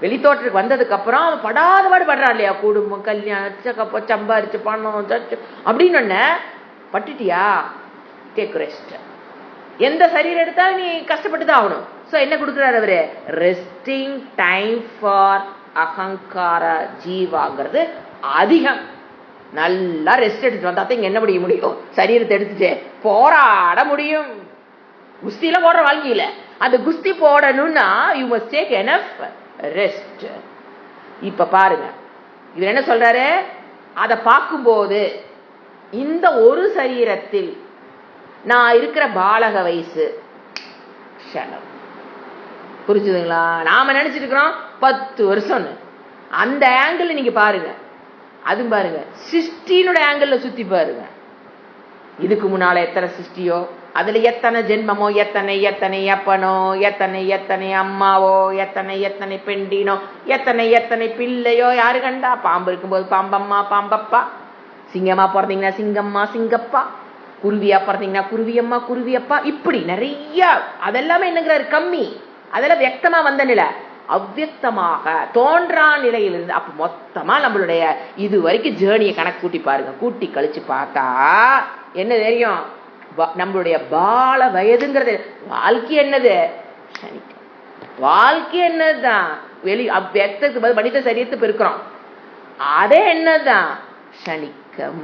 A: வெளித்தோற்றத்துக்கு வந்ததுக்கு அப்புறம் அவன் படாத பாடு படுறான் இல்லையா? குடும்பம், கல்யாணம், சம்பாரிச்சு பணம் அப்படின்னு பட்டுட்டியா, டேக் ரெஸ்ட். எந்த சரீரம் எடுத்தாலும் நீ கஷ்டப்பட்டு தான் ஆகணும். சோ என்ன கொடுக்குறாரு அவரு? ரெஸ்டிங் டைம் ஃபார் அகங்கார ஜீவாங்கிறது அதிகம். நல்லா ரெஸ்ட் எடுத்துட்டு வந்தா தான் இங்க என்ன பண்ண முடியும்? சரீரத்தை எடுத்துட்டு போராட முடியும். குஸ்தி எல்லாம் போடுற வாழ்க்கையில அந்த குஸ்தி போடணும்னா you must take enough rest. இப்ப பாருங்க, இவர் என்ன சொல்றாரு? அதை பார்க்கும்போது இந்த ஒரு சரீரத்தில் நான் இருக்கிற பாலக வயசு க்ஷணம். புரிஞ்சுதுங்களா? நாம நினைச்சிட்டு இருக்கிறோம் 10 வருஷம். அந்த ஆங்கிள் நீங்க பாருங்க. அது பாருங்க, சிஸ்டினோட ஆங்கிள் சுத்தி பாருங்க. இதுக்கு முன்னால எத்தனை சிருஷ்டியோ, அதுல எத்தனை ஜென்மமோ, எத்தனை எத்தனை அப்பனோ, எத்தனை எத்தனை அம்மாவோ, எத்தனை எத்தனை பெண்டினோ, எத்தனை எத்தனை பிள்ளையோ, யாரு கண்டா? பாம்பு இருக்கும்போது பாம்பம்மா பாம்பப்பா, சிங்கமா பிறந்தீங்கன்னா சிங்கம்மா சிங்கப்பா, குருவியா பிறந்தீங்கன்னா குருவியம்மா குருவியப்பா, இப்படி நிறைய. அதெல்லாமே என்னங்கிறாரு? கம்மி. அதெல்லாம் வியக்தமா வந்த நிலை. அவ்வியக்தமாக தோன்றா நிலையிலிருந்து அப்ப மொத்தமா நம்மளுடைய இது வரைக்கும் ஜேர்னியை கணக்கு கூட்டி பாருங்க. கூட்டி கழிச்சு பார்த்தா என்ன தெரியும்? நம்மளுடைய பால வயதுங்கிறது வாழ்க்கை என்னது? சனிக்கம். வாழ்க்கை என்னதுதான்? வெளி அவ்வியக்தத்துக்கு பதில் மனித சரீரத்தை பெருக்கிறோம். அதே என்னதான்? சனிக்கம்.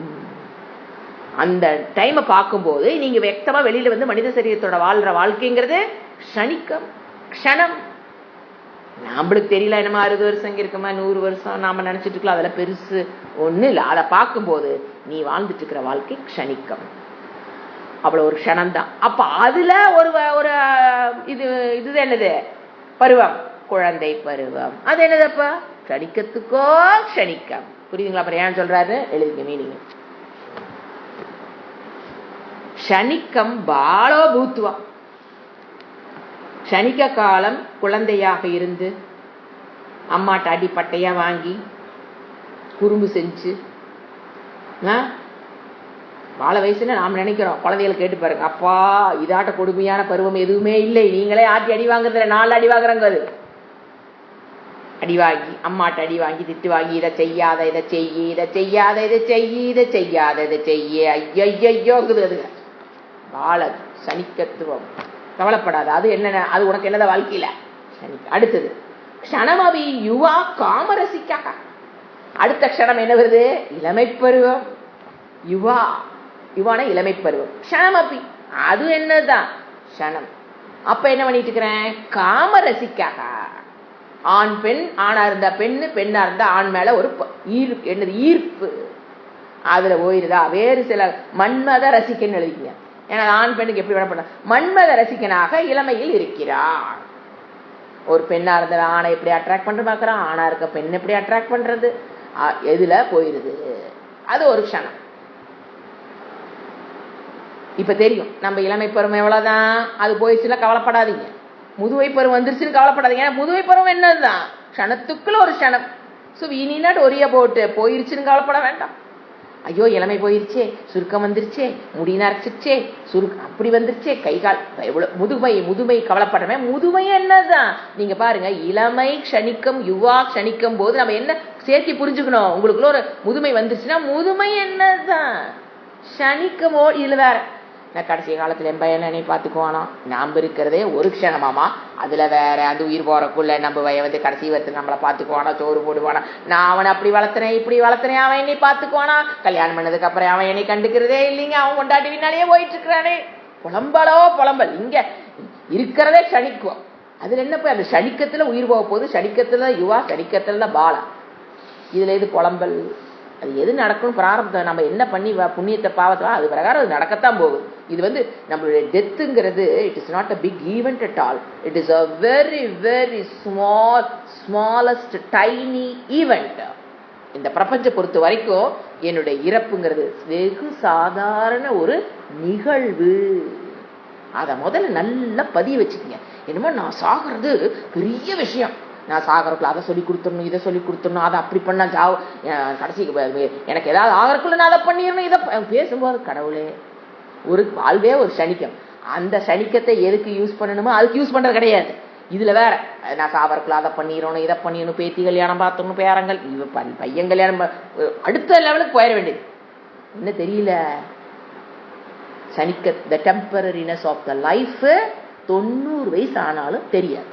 A: அந்த டைமை பார்க்கும்போது நீங்க வியக்தமா வெளியில வந்து மனித சரீரத்தோட வாழ்ற வாழ்க்கைங்கிறது சனிக்கம், க்ஷணம். நம்மளுக்கு தெரியல, என்னமா 60 வருஷம் இருக்குமா 100 வருஷம் நாம நினைச்சிட்டு இருக்கலாம். அதெல்லாம் பெருசு ஒண்ணு இல்லை. அதை பார்க்கும்போது நீ வாழ்ந்துட்டு இருக்கிற வாழ்க்கை க்ஷணிக்கம். அவ்வளவு ஒரு க்ஷணம் தான். அப்ப அதுல ஒரு ஒரு இது என்னது? பருவம், குழந்தை பருவம். அது என்னதப்ப? க்ஷணிக்கத்துக்கோ க்ஷணிக்கம். புரியுதுங்களா? அப்புறம் ஏன் சொல்றாரு? எழுதிக்க மீனிங். க்ஷணிக்கம் பாலோ பூத்துவா. க்ஷணிக்க காலம் குழந்தையாக இருந்து அம்மாட்ட அடிப்பட்டையா வாங்கி குறும்பு செஞ்சு வாழ வயசுல நாம் நினைக்கிறோம். குழந்தைகளை கேட்டு பாருங்க, அப்பா இதாட்ட கொடுமையான பருவம் எதுவுமே இல்லை, நீங்களே ஆட்டி அடி வாங்குறதுல 4 அடி வாங்குறாங்க. அது அடி வாங்கி அம்மாட்ட அடி வாங்கி திட்டு வாங்கி இதை செய்யாத இதை செய்ய, இதை செய்யாத இதை செய்ய, இதை செய்யாத இதை செய்ய, ஐயோங்குது. அதுங்க வாழ சனிக்கத்துவம். கவலைப்படாது. அது என்ன? அது உனக்கு என்னத வாழ்க்கையில சனிக்க. அடுத்தது க்ஷணமபி யுவா காமரசிக்காக. அடுத்த க்ஷணம் என்ன வருது? இளமை பருவம். யுவா, யுவான இளமை பருவம். க்ஷணமபி அது என்னதான்? க்ஷணம். அப்ப என்ன பண்ணிட்டு இருக்கிறேன்? காமரசிக்காக. ஆண் பெண், ஆணா இருந்தா பெண்ணு, பெண்ணா இருந்தா ஆண் மேல ஒரு ஈர்ப்பு. என்னது? ஈர்ப்பு. அதுல போயிருதா? வேறு சில மன்மத ரசிக்கன்னு எழுதிக்கங்க. ஏன்னா ஆண் பெண்ணுக்கு எப்படி வேணா பண்ண. மன்மத ரசிகனாக இளமையில் இருக்கிறார். ஒரு பெண்ணா இருந்த ஆணை எப்படி அட்ராக்ட் பண்ற பாக்குறான், ஆணா இருக்க பெண் எப்படி அட்ராக்ட் பண்றது, எதுல போயிருது. அது ஒரு க்ஷணம். இப்ப தெரியும் நம்ம இளமை பருவம் எவ்வளவுதான். அது போயிடுச்சுல கவலைப்படாதீங்க. முதுவை பருவம் வந்துருச்சுன்னு கவலைப்படாதீங்க. ஏன்னா முதுவை பருவம் என்னதுதான்? க்ஷணத்துக்குள்ள ஒரு க்ஷணம். So we need not worry about போயிருச்சுன்னு கவலைப்பட வேண்டாம். ஐயோ இளமை போயிருச்சே, சுருக்கம் வந்துருச்சே, முடி நரைச்சிருச்சே, அப்படி வந்துருச்சே, கை கால் எவ்வளவு முதுமை. முதுமை கவலைப்படுறமே. முதுமை என்னதான்? நீங்க பாருங்க, இளமை க்ஷணிக்கம், யுவா க்ஷணிக்கும் போது நம்ம என்ன சேர்த்து புரிஞ்சுக்கணும். உங்களுக்குள்ள ஒரு முதுமை வந்துருச்சுன்னா முதுமை என்னதான்? க்ஷணிக்கமோ. இதுல வேற நான் கடைசி காலத்துல என் பையனை பார்த்துக்குவானா, நாம் இருக்கிறதே ஒரு க்ஷணமாமா. அதுல வேற அந்த உயிர் போறக்குள்ள நம்ம வந்து கடைசி வத்து நம்மளை பார்த்துக்குவானா, சோறு போடுவானா, நான் அவனை அப்படி வளர்த்துறேன் இப்படி வளர்த்துறேன், அவன் என்னை பார்த்துக்குவானா, கல்யாணம் பண்ணதுக்கு அப்புறம் அவன் என்னை கண்டுக்கிறதே இல்லைங்க, அவன் கொண்டாட்டி பின்னாலேயே போயிட்டு இருக்கிறானே. புலம்பலோ புலம்பல். இங்க இருக்கிறதே க்ஷணிக்குவோம். அதுல என்ன போய் அந்த ஷணிக்கத்துல உயிர் போக போகுது. ஷணிக்கத்துல யுவா, ஷணிக்கத்துல பாலா. இதுல எது புலம்பல்? அது எது நடக்கும்? பிராரப்தம். நம்ம என்ன பண்ணி புண்ணியத்தை பாவத்தை அது பிரகாரம் அது நடக்கத்தான் போகுது. இது வந்து நம்மளுடைய டெத்துங்கிறது it is not a big event at all. It is a very very smallest tiny event. இந்த பிரபஞ்ச பொறுத்த வரைக்கும் என்னுடைய இறப்புங்கிறது வெகு சாதாரண ஒரு நிகழ்வு. அதை முதல்ல நல்லா பதிய வச்சுக்கங்க. என்னமோ நான் சாகிறது பெரிய விஷயம், நான் சாகரக்குள்ள அதை சொல்லி கொடுத்துடணும், இதை சொல்லி கொடுத்துடணும், அதை அப்படி பண்ணா கடைசி எனக்கு ஏதாவது ஆகறக்குள்ள நான் அதை பண்ணிடணும். இதை பேசும்போது கடவுளே, ஒரு வாழ்வே ஒரு ஷணிக்கம். அந்த ஷணிக்கத்தை எதுக்கு யூஸ் பண்ணணுமோ அதுக்கு யூஸ் பண்றது கிடையாது. இதுல வேற நான் சாவரக்குள்ள அதை பண்ணிடணும், இதை பண்ணிடணும், பேத்தி கல்யாணம் பார்த்தணும், பேரங்கள், பையன் கல்யாணம், அடுத்த லெவலுக்கு போயிட வேண்டியது. என்ன தெரியல ஷணிக்க. த டெம்பரரினஸ் ஆஃப் த லைஃப் 90 வயசு ஆனாலும் தெரியாது.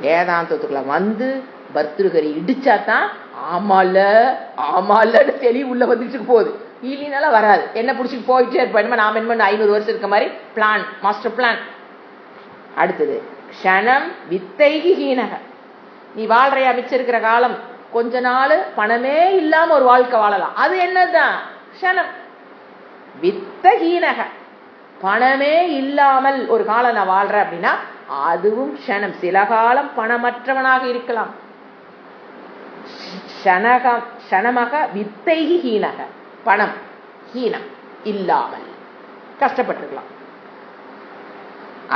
A: வேதாந்தத்துக்குள்ள வந்து பர்திருகரி இடிச்சாதான் ஆமால ஆமாலன்னு தெளிவு உள்ள வந்துட்டு போகுது. இல்லைனால வராது. என்ன பிடிச்சிட்டு போயிட்டே இருப்பேன். நாம என்ன 500 வருஷம் இருக்க மாதிரி பிளான், மாஸ்டர் பிளான். அடுத்தது க்ஷணம் வித்தைகி ஹீனக. நீ வாழ்றையா மிச்சம் இருக்கிற காலம் கொஞ்ச நாள் பணமே இல்லாம ஒரு வாழ்க்கை வாழலாம். அது என்னதான்? க்ஷணம். வித்தஹீனக. பணமே இல்லாமல் ஒரு காலம் நான் வாழ்றேன் அப்படின்னா அதுவும் க்ஷணம். சில காலம் பணமற்றவனாக இருக்கலாம். க்ஷணமாக வித்தைகி ஹீனக. பணம் ஹீனம். இல்லாமல் கஷ்டப்பட்டிருக்கலாம்.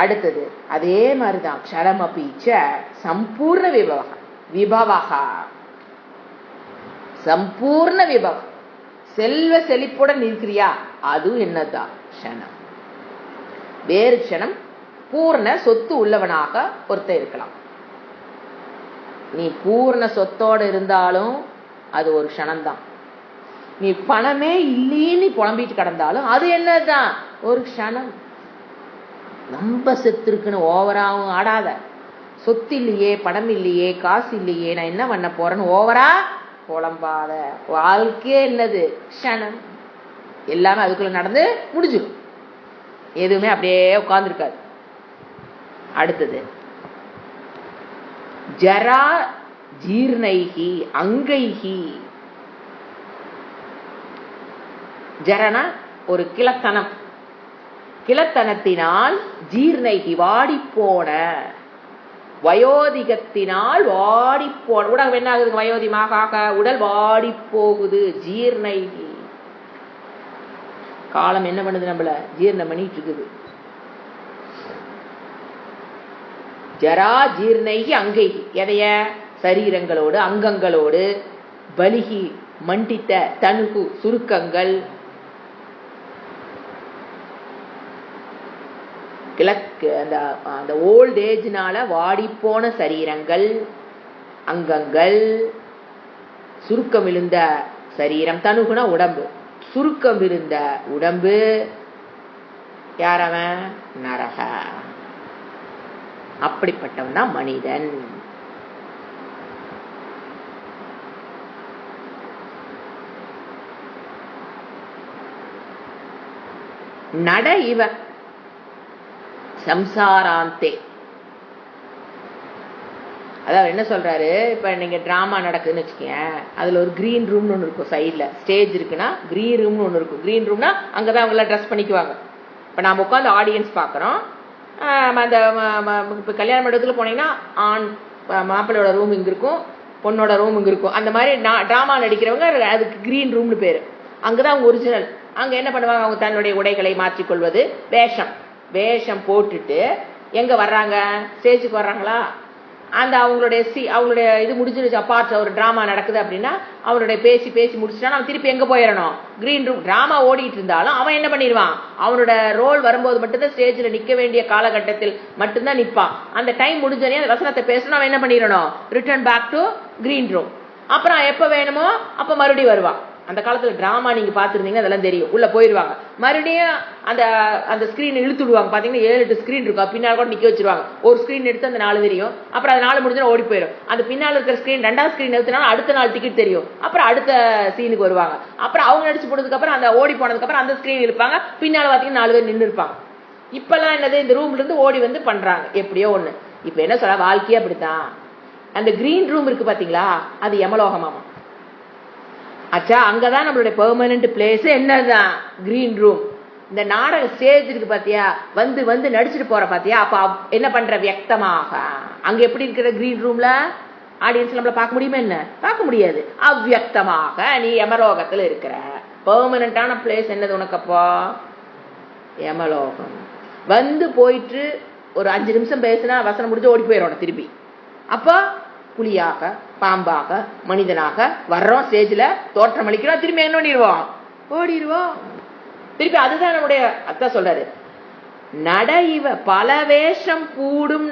A: அடுத்தது அதே மாதிரிதான் க்ஷரமபீச்ச சம்பூர்ண விபவகா சம்பூர்ண விபவம். செல்வ செழிப்புடன் இருக்கிறியா, அது என்னதான் க்ஷணம். வேறு க்ஷணம் பூர்ண சொத்து உள்ளவனாக ஒருத்த இருக்கலாம். நீ பூர்ண சொத்தோடு இருந்தாலும் அது ஒரு க்ஷணம்தான். நீ பணமே இல்லைன்னு புலம்பிட்டு கிடந்தாலும் அது என்னதான் ஒரு க்ஷணம். ரொம்ப செத்து இருக்குன்னு ஓவராவும் ஆடாத. சொத்து இல்லையே, பணம் இல்லையே, காசு இல்லையே, நான் என்ன பண்ண போறேன்னு ஓவரா புலம்பாத. வாழ்க்கையே என்னது க்ஷணம். எல்லாமே அதுக்குள்ள நடந்து முடிஞ்சிடும். எதுவுமே அப்படியே உட்கார்ந்துருக்காது. அடுத்தது ஜரா ஜீர்ணைகி அங்கைகி. ஜரனா ஒரு கிளத்தனம். கிளத்தனத்தினால் ஜீர்ணைகி வாடிப்போன, வயோதிகத்தினால் வாடிப்போன உடல் என்ன ஆகுது, வயோதிகமாக உடல் வாடி போகுது. ஜீர்ணைகி காலம் என்ன பண்ணுது, நம்மள ஜீர்ணம் பண்ணிட்டு இருக்குது. ஜரா ஜீர்ணைகி அங்கைகி எதைய, சரீரங்களோடு அங்கங்களோடு, பலிகி மண்டித்த தனுகு சுருக்கங்கள், கிழக்கு அந்த ஓல்ட் ஏஜ்னால வாடிப்போன சரீரங்கள், அங்கங்கள், சுருக்கம் விழுந்த சரீரம், தனுகுனா உடம்பு, சுருக்கம் விழுந்த உடம்பு. யாரவன், நரக. அப்படிப்பட்டவன் தான் மனிதன். நட இவ சம்சாராந்தே. அதாவது என்ன சொல்றாரு, இப்ப நீங்க டிராமா நடக்குதுன்னு வச்சுக்கீங்க, அதுல ஒரு கிரீன் ரூம்னு ஒண்ணு இருக்கும். சைட்ல ஸ்டேஜ் இருக்குன்னா கிரீன் ரூம்னு ஒண்ணு இருக்கும். கிரீன் ரூம்னா அங்கதான் அவங்க எல்லாம் ட்ரெஸ் பண்ணிக்குவாங்க. இப்ப நாம உட்காந்து ஆடியன்ஸ் பாக்குறோம். அந்த இப்ப கல்யாண மண்டபத்துல போனீங்கன்னா ஆண் மாப்பிள்ளையோட ரூம் இங்க இருக்கும், பொண்ணோட ரூம் இங்க இருக்கும். அந்த மாதிரி டிராமா நடிக்கிறவங்க அதுக்கு கிரீன் ரூம்னு பேரு. அங்கதான் அவங்க ஒரிஜினல். அங்க என்ன பண்ணுவாங்க, அவங்க தன்னுடைய உடைகளை மாற்றிக்கொள்வது, வேஷம் போட்டுட்டு எங்க வர்றாங்க, ஸ்டேஜுக்கு வர்றாங்களா, அந்த அவங்களுடைய இது முடிஞ்சிருச்சு. அப்பார்ட் ஒரு டிராமா நடக்குது அப்படின்னா அவனுடைய பேசி முடிச்சுட்டான். அவன் திருப்பி எங்க போயிடணும், கிரீன் ரூம். டிராமா ஓடிட்டு இருந்தாலும் அவன் என்ன பண்ணிடுவான், அவனோட ரோல் வரும்போது மட்டும்தான் ஸ்டேஜ்ல நிக்க வேண்டிய காலகட்டத்தில் மட்டும்தான் நிற்பான். அந்த டைம் முடிஞ்சோடனே அந்த வசனத்தை பேசணும், அவன் என்ன பண்ணிடணும், return back to green room. அப்புறம் எப்ப வேணுமோ அப்ப மறுபடியும் வருவான். அந்த காலத்துல டிராமா நீங்க பாத்துருந்தீங்க, அதெல்லாம் தெரியும். உள்ள போயிருவாங்க, மறுபடியும் அந்த ஸ்கிரீன் இழுத்துடுவாங்க. பாத்தீங்கன்னா 7-8 ஸ்கிரீன் இருக்கும், பின்னால் கூட நிக்க வச்சிருவாங்க. ஒரு ஸ்கிரீன் எடுத்து அந்த 4 தெரியும், அப்புறம் அது 4 முடிஞ்சா ஓடி போயிடும். அந்த பின்னால் இருக்கிற ஸ்கிரீன் 2வது ஸ்கிரீன் எடுத்தனால அடுத்த 4 டிக்கெட் தெரியும். அப்புறம் அடுத்த சீனுக்கு வருவாங்க. அப்புறம் அவங்க நடிச்சு போனதுக்கு அப்புறம் அந்த ஓடி போனதுக்கு அப்புறம் அந்த ஸ்கிரீன் இருப்பாங்க, பின்னால பாத்தீங்கன்னா 4 பேர் நின்று இருப்பாங்க. இப்பெல்லாம் என்னது, இந்த ரூம்ல இருந்து ஓடி வந்து பண்றாங்க எப்படியோ ஒண்ணு. இப்ப என்ன சொல்ல, வாழ்க்கையே அப்படித்தான். அந்த கிரீன் ரூம் இருக்கு பாத்தீங்களா, அது யமலோகமாமா. அச்சா, அங்கதான் நம்மளுடைய பெர்மனன்ட் பிளேஸ். என்னதான் கிரீன் ரூம். இந்த நாடக ஸ்டேஜ் இருக்கு பாத்தியா, வந்து நடிச்சுட்டு போற பாத்தியா, அப்ப என்ன பண்ற, வியக்தமாக. அங்க எப்படி இருக்கிற கிரீன் ரூம்ல ஆடியன்ஸ் நம்மள பார்க்க முடியுமா, என்ன பார்க்க முடியாது. அவ்வியக்தமாக நீ யமலோகத்துல இருக்கிற. பெர்மனன்டான பிளேஸ் என்னது உனக்கு அப்போ, யமலோகம். வந்து போயிட்டு ஒரு 5 நிமிஷம் பேசினா வசனம் முடிஞ்சு ஓடி போயிடும் திருப்பி. அப்போ புலியாக, பாம்பாக, மனிதனாக வர்றோம், ஸ்டேஜ்ல தோற்றம் அளிக்கிறோம், திரும்பி என்ன பண்ணிடுவோம், ஓடிடுவோம் திருப்பி. அதுதான் நம்முடைய அத்தை சொல்றாரு, நட இவ பல வேஷம் கூடும்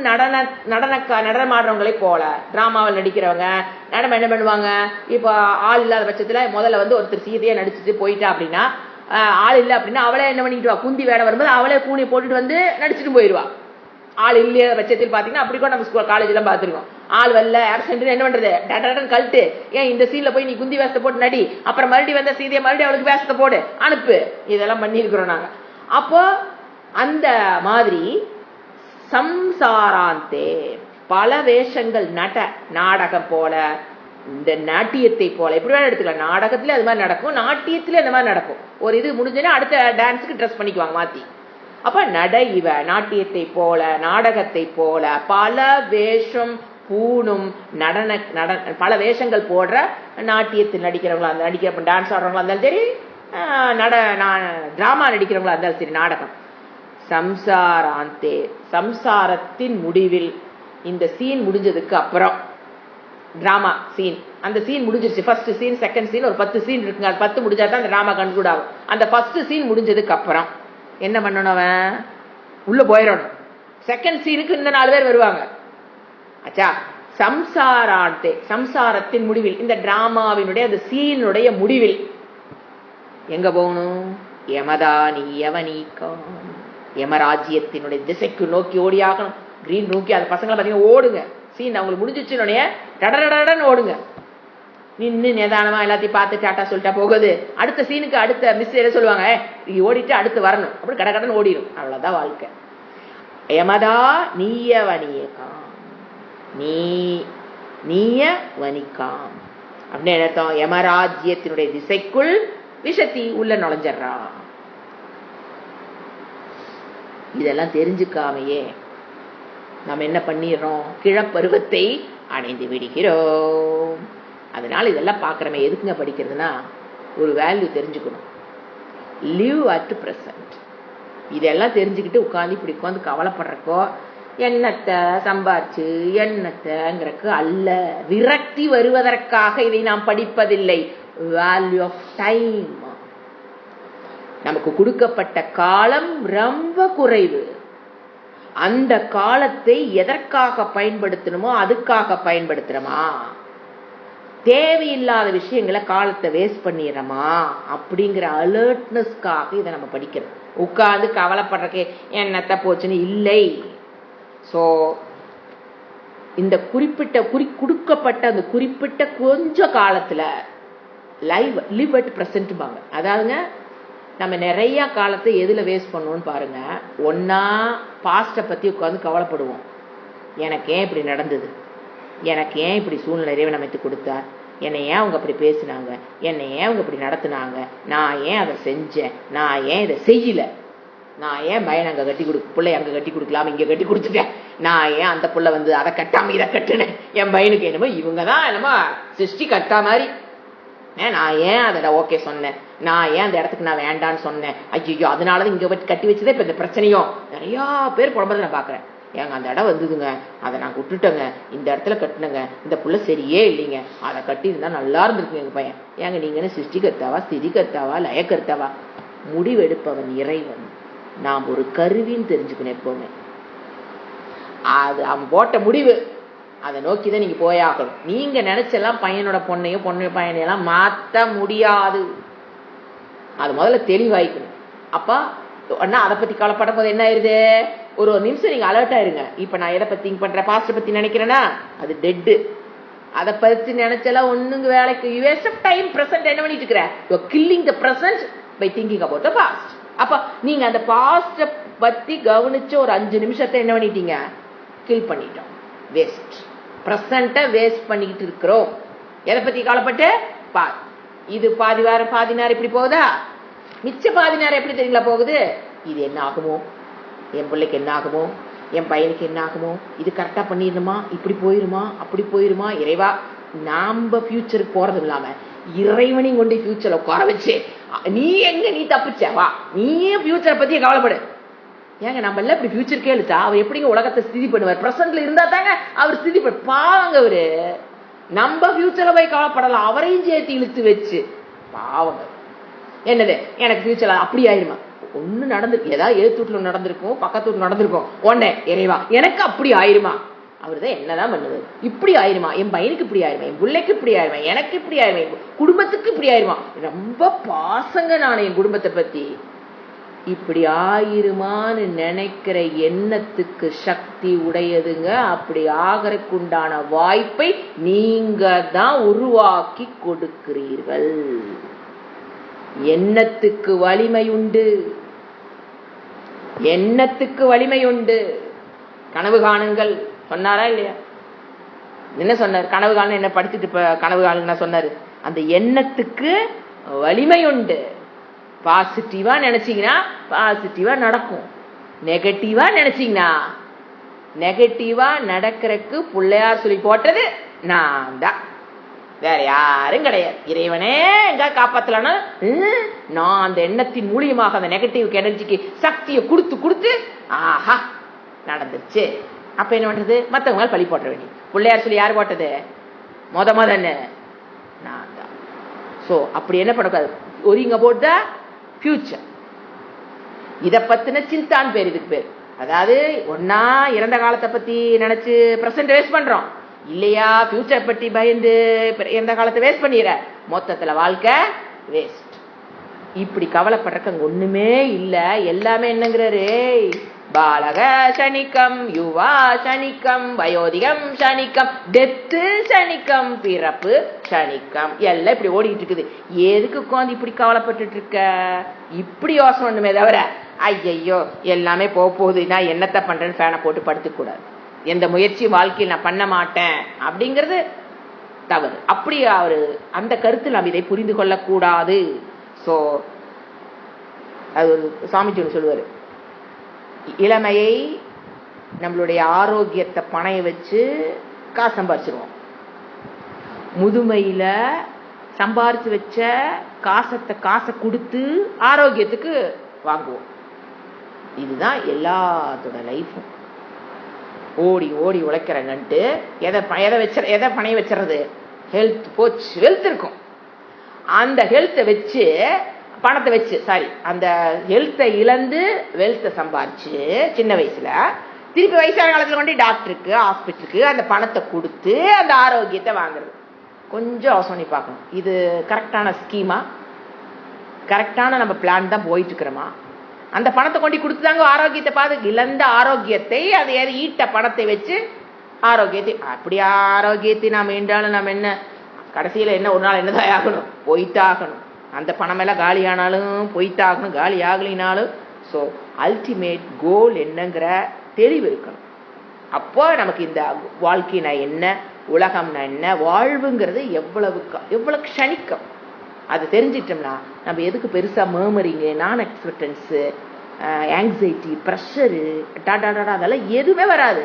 A: நடனமாடுறவங்களை போல. டிராமாவில் நடிக்கிறவங்க நடனம் என்ன பண்ணுவாங்க, இப்போ ஆள் இல்லாத பட்சத்துல முதல்ல வந்து ஒருத்தர் சீதையா நடிச்சுட்டு போயிட்டா அப்படின்னா, ஆள் இல்லை அப்படின்னா அவளே என்ன பண்ணிட்டு வா, குந்தி வேடம் வரும்போது அவளே கூணி போட்டுட்டு வந்து நடிச்சுட்டு போயிடுவா. ஆள் இல்லைய பட்சத்தில் பாத்தீங்கன்னா, அப்படி கூட நம்ம காலேஜ் எல்லாம் பாத்துருக்கோம். ஆள் வரல ஆப்சென்ட் என்ன பண்றது, டேரக்டர் கழட்டு, ஏன் இந்த சீன்ல போய் நீ குந்தி வேஷத்தை போட்டு நடி, அப்புறம் மறுபடியும் வந்த சீதையை மறுபடியும் அவளுக்கு வேஷத்தை போடு அனுப்பு, இதெல்லாம் பண்ணிருக்கிறோம் நாங்க. அப்போ அந்த மாதிரி சம்சாராந்தே பல வேஷங்கள், நாடகம் போல, இந்த நாட்டியத்தை போல, எப்படி வேணா எடுத்துக்கலாம். நாடகத்துல அது மாதிரி நடக்கும், நாட்டியத்துல அந்த மாதிரி நடக்கும். ஒரு இது முடிஞ்சோன்னா அடுத்த டான்ஸுக்கு ட்ரெஸ் பண்ணிக்குவாங்க மாத்தி. அப்ப நட இவ நாட்டியத்தை போல, நாடகத்தை போல, பல வேஷம் பூணும் பல வேஷங்கள் போடுற நாட்டியத்தில் நடிக்கிறவங்களா, டான்ஸ் ஆடுறவங்களா இருந்தாலும் சரி, நான் டிராமா நடிக்கிறவங்களா இருந்தாலும் சரி, நாடகம், சம்சாராந்தே, சம்சாரத்தின் முடிவில், இந்த சீன் முடிஞ்சதுக்கு அப்புறம், டிராமா சீன், அந்த சீன் முடிஞ்சிருச்சு, ஃபர்ஸ்ட் சீன், செகண்ட் சீன், ஒரு 10 சீன் இருக்குங்க, அது 10 முடிஞ்சா தான் அந்த டிராமா கன்க்ளூட் ஆகும். அந்த ஃபர்ஸ்ட் சீன் முடிஞ்சதுக்கு அப்புறம் என்ன பண்ணணும், அவன் உள்ள போயிடணும். செகண்ட் சீனுக்கு இந்த 4 பேர் வருவாங்க. ஆச்சா, சம்சாராந்தே, சம்சாரத்தின் முடிவில், இந்த டிராமாவினுடைய அந்த சீனுடைய முடிவில் எங்க போகணும், யமதானி யவனிகம், யமராஜ்யத்தினுடைய திசைக்கு நோக்கி ஓடியாகணும். கிரீன் நோக்கி அந்த பசங்களை பார்த்தீங்கன்னா ஓடுங்க. சீன் அவங்களுக்கு முடிஞ்சிச்சுன்னு டடடடன்னு ஓடுங்க. நின்று நிதானமா எல்லாத்தையும் பார்த்து டாட்டா சொல்லிட்டா போகுது. அடுத்த சீனுக்கு அடுத்த மிஸ் என்ன சொல்லுவாங்க, ஓடிட்டு அடுத்து வரணும், அப்படி கடகடன்னு ஓடிடும். அவ்வளவுதான் வாழ்க்கை. யமதா நீய வணியகாம், நீய வணிகாம் அப்படின்னு என்ன அர்த்தம், யமராஜ்யத்தினுடைய திசைக்குள் விஷத்தி உள்ள நுழைஞ்சிடறா. இதெல்லாம் தெரிஞ்சுக்காமையே நம்ம என்ன பண்ணிடுறோம், கிழப்பருவத்தை அடைந்து விடுகிறோம். அதனால இதெல்லாம் பார்க்குறமே. எதுக்குங்க படிக்கிறதுனா, ஒரு வேல்யூ தெரிஞ்சுக்கணும். Live at present. இதெல்லாம் தெரிஞ்சுக்கிட்டு இப்படி உட்காந்து கவலைப்படுறக்கோ, எண்ணத்தை சம்பாரிச்சு எண்ணத்தைங்கிறக்கு அல்ல. விரக்தி வருவதற்காக இதை நாம் படிப்பதில்லை. Value of time. நமக்கு கொடுக்கப்பட்ட காலம் ரொம்ப குறைவு. அந்த காலத்தை எதற்காக பயன்படுத்தணுமோ அதுக்காக பயன்படுத்துறோமா, தேவையில்லாத விஷயங்களை காலத்தை வேஸ்ட் பண்ணிடுறோமா அப்படிங்கிற அலர்ட்னஸ்க்காக இதை நம்ம படிக்கிறோம். உட்கார்ந்து கவலைப்படுறக்கே என்னத்த போச்சுன்னு இல்லை. ஸோ இந்த கொடுக்கப்பட்ட அந்த குறிப்பிட்ட கொஞ்ச காலத்துல லிவ் அட் பிரசன்ட் பாங்க. அதாவதுங்க, நம்ம நிறைய காலத்தை எதுல வேஸ்ட் பண்ணுவோம்னு பாருங்க. ஒன்னா பாஸ்ட பத்தி உட்காந்து கவலைப்படுவோம். எனக்கு ஏன் இப்படி நடந்தது, எனக்கு ஏன் இப்படி சூழ்நிலை இறைவன் அமைத்து கொடுத்தார், என்னை ஏன் அவங்க அப்படி பேசினாங்க, என்னை ஏன் அவங்க இப்படி நடத்தினாங்க, நான் ஏன் அதை செஞ்சேன், நான் ஏன் இதை செய்யல, நான் ஏன் பையன் அங்க கட்டி பிள்ளை அங்க கட்டி கொடுக்கலாம் இங்க கட்டி கொடுத்துட்டேன், நான் ஏன் அந்த பிள்ளை வந்து அதை கட்டாம இதை கட்டுனேன், என் பையனுக்கு என்னமோ இவங்கதான் என்னமோ சிருஷ்டி கட்டா மாதிரி, நான் ஏன் அதை ஓகே சொன்னேன், நான் ஏன் அந்த இடத்துக்கு நான் வேண்டான்னு சொன்னேன், ஐயோ அதனாலதான் இங்க கட்டி வச்சதே இப்ப இந்த பிரச்சனையும் நிறைய பேர் புலம்புறத நான் பாக்குறேன். ஏங்க அந்த இடம் வந்ததுங்க, அதை நான் விட்டுட்டேங்க, இந்த இடத்துல கட்டினங்க, இந்த புள்ள சரியே இல்லைங்க, அதை கட்டி இருந்தா நல்லா இருந்திருக்குங்க எங்க பையன். ஏங்க நீங்க என்ன சிருஷ்டி கர்த்தாவா, ஸ்திதி கர்த்தாவா, லய கர்த்தாவா? முடிவெடுப்பவன் இறைவன். நாம் ஒரு கருவின்னு தெரிஞ்சுக்கணும் எப்பவுமே. அது அவன் போட்ட முடிவு, அதை நோக்கிதான் நீங்க போயாகணும். நீங்க நினைச்செல்லாம் பையனோட பொண்ணையும் பையனையெல்லாம் மாத்த முடியாது. அது முதல்ல தெளிவாய்க்கணும். அப்பா அண்ணா அதை பத்தி கவலைப்படும் போது என்ன ஆயிருது, ஒரு நிமிஷம் நீங்க அலர்ட் ஆயிருங்க. இப்ப நான் எதை பத்தி திங்க் பண்றேன், பாஸ்ட் பத்தி நினைக்கிறேன்னா அது டெட்டு. அதை பத்தி நினைச்செல்லாம் ஒண்ணுங்க வேலைக்கு. You waste of time. Present என்ன பண்ணிட்டு இருக்கிற, you are killing the present by thinking about the past. அப்ப நீங்க அந்த பாஸ்ட பத்தி கவனிச்ச ஒரு 5 நிமிஷத்தை என்ன பண்ணிட்டீங்க, கில் பண்ணிட்டோம். வேஸ்ட். பிரசன்ட வேஸ்ட் பண்ணிக்கிட்டு இருக்கிறோம். எதை பத்தி கவலைப்பட்டு, இது பாதி வாரம் பாதி நேரம் இப்படி போகுதா, மிச்ச பாதி நேரம் எப்படி தெரியல போகுது, இது என்ன ஆகுமோ, என் பிள்ளைக்கு என்ன ஆகுமோ, என் பையனுக்கு என்ன ஆகுமோ, இது கரெக்டா பண்ணிடணுமா, இப்படி போயிருமா அப்படி போயிருமா. இறைவா, நாம ஃபியூச்சருக்கு போறது இல்லாம இறைவனையும் கொண்டு ஃபியூச்சர்ல உட்கார வச்சு, நீ எங்க நீ தப்பிச்ச வா, நீயே ஃபியூச்சரை பத்தியே கவலைப்படு. ஏங்க நம்ம எல்லாம் இப்படி ஃபியூச்சருக்கே எழுத்தா, அவர் எப்படிங்க உலகத்தை ஸ்திதி பண்ணுவார், பிரசன்ட்ல இருந்தா தாங்க அவர் ஸ்திதி பாவங்க. அவரு நம்ம ஃபியூச்சர்ல போய் கவலைப்படலாம், அவரையும் சேர்த்து இழுத்து வச்சு பாவங்க. என்னது எனக்கு ஃபியூச்சர்ல அப்படி ஆயிடுமா, ஒண்ணு நடந்திருக்கு, ஏதாவது எழுத்தூட்டுல நடந்திருக்கும், பக்கத்து வீட்டுல நடந்திருக்கும், உடனே இறைவா எனக்கு அப்படி ஆயிருமா, அவருதான் என்னதான் பண்ணுவாரு, இப்படி ஆயிருமா, என் பையனுக்கு இப்படி ஆயிருமா, என் பிள்ளைக்கு இப்படி ஆயிருமா, எனக்கு இப்படி ஆயிருமா, என் குடும்பத்துக்கு இப்படி ஆயிருமா. ரொம்ப பாசங்க நான் என் குடும்பத்தை பத்தி. இப்படி ஆயிருமான்னு நினைக்கிற எண்ணத்துக்கு சக்தி உடையதுங்க. அப்படி ஆகறதுக்குண்டான வாய்ப்பை நீங்க தான் உருவாக்கி கொடுக்கிறீர்கள். எண்ணத்துக்கு வலிமை உண்டு, எண்ணத்துக்கு வலிமை உண்டு. கனவு காணுங்கள் சொன்னாரா இல்லையா? என்ன சொன்னார்? கனவு காண என்ன படிச்சுட்டு இப்ப கனவு காணுங்க சொன்னாரு. அந்த எண்ணத்துக்கு வலிமை உண்டு. பாசிட்டிவா நினைச்சீங்கன்னா பாசிட்டிவா நடக்கும், நெகட்டிவா நினைச்சீங்கன்னா நெகட்டிவா நடக்கிறதுக்கு பிள்ளையார் சொல்லி போட்டது நான் தான். வேற யாரும் கிடையாது. இறைவனே எங்க காப்பாத்தலன்னா நான் அந்த எண்ணத்தின் மூலியமாக அந்த நெகட்டிவ் எனர்ஜிக்கு சக்தியை கொடுத்து கொடுத்து ஆஹா நடந்துருச்சு. அப்ப என்ன பண்றது? மத்தவங்க பழி போட்ட வேண்டியது. பிள்ளையார் சொல்லி யார் போட்டது? முதன்னு நான் தான். சோ அப்படி என்ன பண்ணக்கூடாது? ஒரிங்க போட் த ஃபியூச்சர். இத பத்தின சிந்தான் பேர் இதுக்கு பேர். அதாவது ஒன்னா இறந்த காலத்தை பத்தி நினைச்சு பிரசன்ட் வேஸ்ட் பண்றோம், இல்லையா ஃபியூச்சர் பத்தி பயந்து இறந்த காலத்தை வேஸ்ட் பண்ணிடுற, மொத்தத்துல வாழ்க்கை வேஸ்ட். இப்படி கவலைப்படுறக்கு அங்க ஒண்ணுமே இல்ல. எல்லாமே என்னங்கிறாரு? பாலக சனிக்கம், யுவா சனிக்கம், வயோதிகம் சனிக்கம், டெத்து சனிக்கம், பிறப்பு சனிக்கம். எல்லாம் இப்படி ஓடிட்டு இருக்குது. எதுக்கு உட்காந்து இப்படி கவலைப்பட்டு இருக்க? இப்படி யோசனை ஒண்ணுமே தவிர ஐயோ எல்லாமே போக போகுது, நான் என்னத்த பண்றேன்னு ஃபேனை போட்டு படுத்துக்க கூடாது. எந்த முயற்சி வாழ்க்கையில் நான் பண்ண மாட்டேன் அப்படிங்கிறது தவறு. அப்படி அவரு அந்த கருத்து நாம் இதை புரிந்து கொள்ளக்கூடாது. சோ அது ஒரு சாமிஜி ஒன்று சொல்லுவாரு, இளமையை நம்மளுடைய ஆரோக்கியத்தை பணைய வச்சு காசு சம்பாரிச்சிருவோம், முதுமையில சம்பாரிச்சு வச்ச காசை கொடுத்து ஆரோக்கியத்துக்கு வாங்குவோம். இதுதான் எல்லாத்தோட லைஃபும். ஓடி ஓடி உழைக்கிறங்கன்ட்டு எதை பணைய வச்சுறது? ஹெல்த் போச்சு, வெல்த் இருக்கும். அந்த ஹெல்த்தை வச்சு பணத்தை வச்சு அந்த ஹெல்த்தை இழந்து வெல்த்தை சம்பாரிச்சு சின்ன வயசுல திருப்பி வயசான காலத்துல கொண்டு டாக்டருக்கு ஹாஸ்பிட்டலுக்கு அந்த பணத்தை கொடுத்து அந்த ஆரோக்கியத்தை வாங்குறது. கொஞ்சம் யோசனை பார்க்கணும். இது கரெக்டான ஸ்கீமா? கரெக்டான நம்ம பிளான் தான் போயிட்டு இருக்கிறோமா? அந்த பணத்தை கொண்டு கொடுத்துதாங்க ஆரோக்கியத்தை பார்த்து இழந்த ஆரோக்கியத்தை அதை ஈட்ட பணத்தை வச்சு ஆரோக்கியத்தை அப்படி ஆரோக்கியத்தை நாம் என்றாலும் நம்ம என்ன கடைசியில என்ன ஒரு நாள் என்னதான் ஆகணும்? போயிட்டாகணும். அந்த பணம் எல்லாம் காலி ஆனாலும் போயிட்டாகணும், காலி ஆகலினாலும். ஸோ அல்டிமேட் கோல் என்னங்கிற தெளிவு இருக்கணும். அப்போ நமக்கு இந்த வாழ்க்கைனா என்ன, உலகம்னா என்ன, வாழ்வுங்கிறது எவ்வளவு க்ஷணிக்கம் அது தெரிஞ்சிட்டோம்னா நம்ம எதுக்கு பெருசா மர்மரிங்கு, நான் எக்ஸ்பெக்டன்ஸு, ஆங்ஸைட்டி, ப்ரெஷரு அதெல்லாம் எதுவுமே வராது.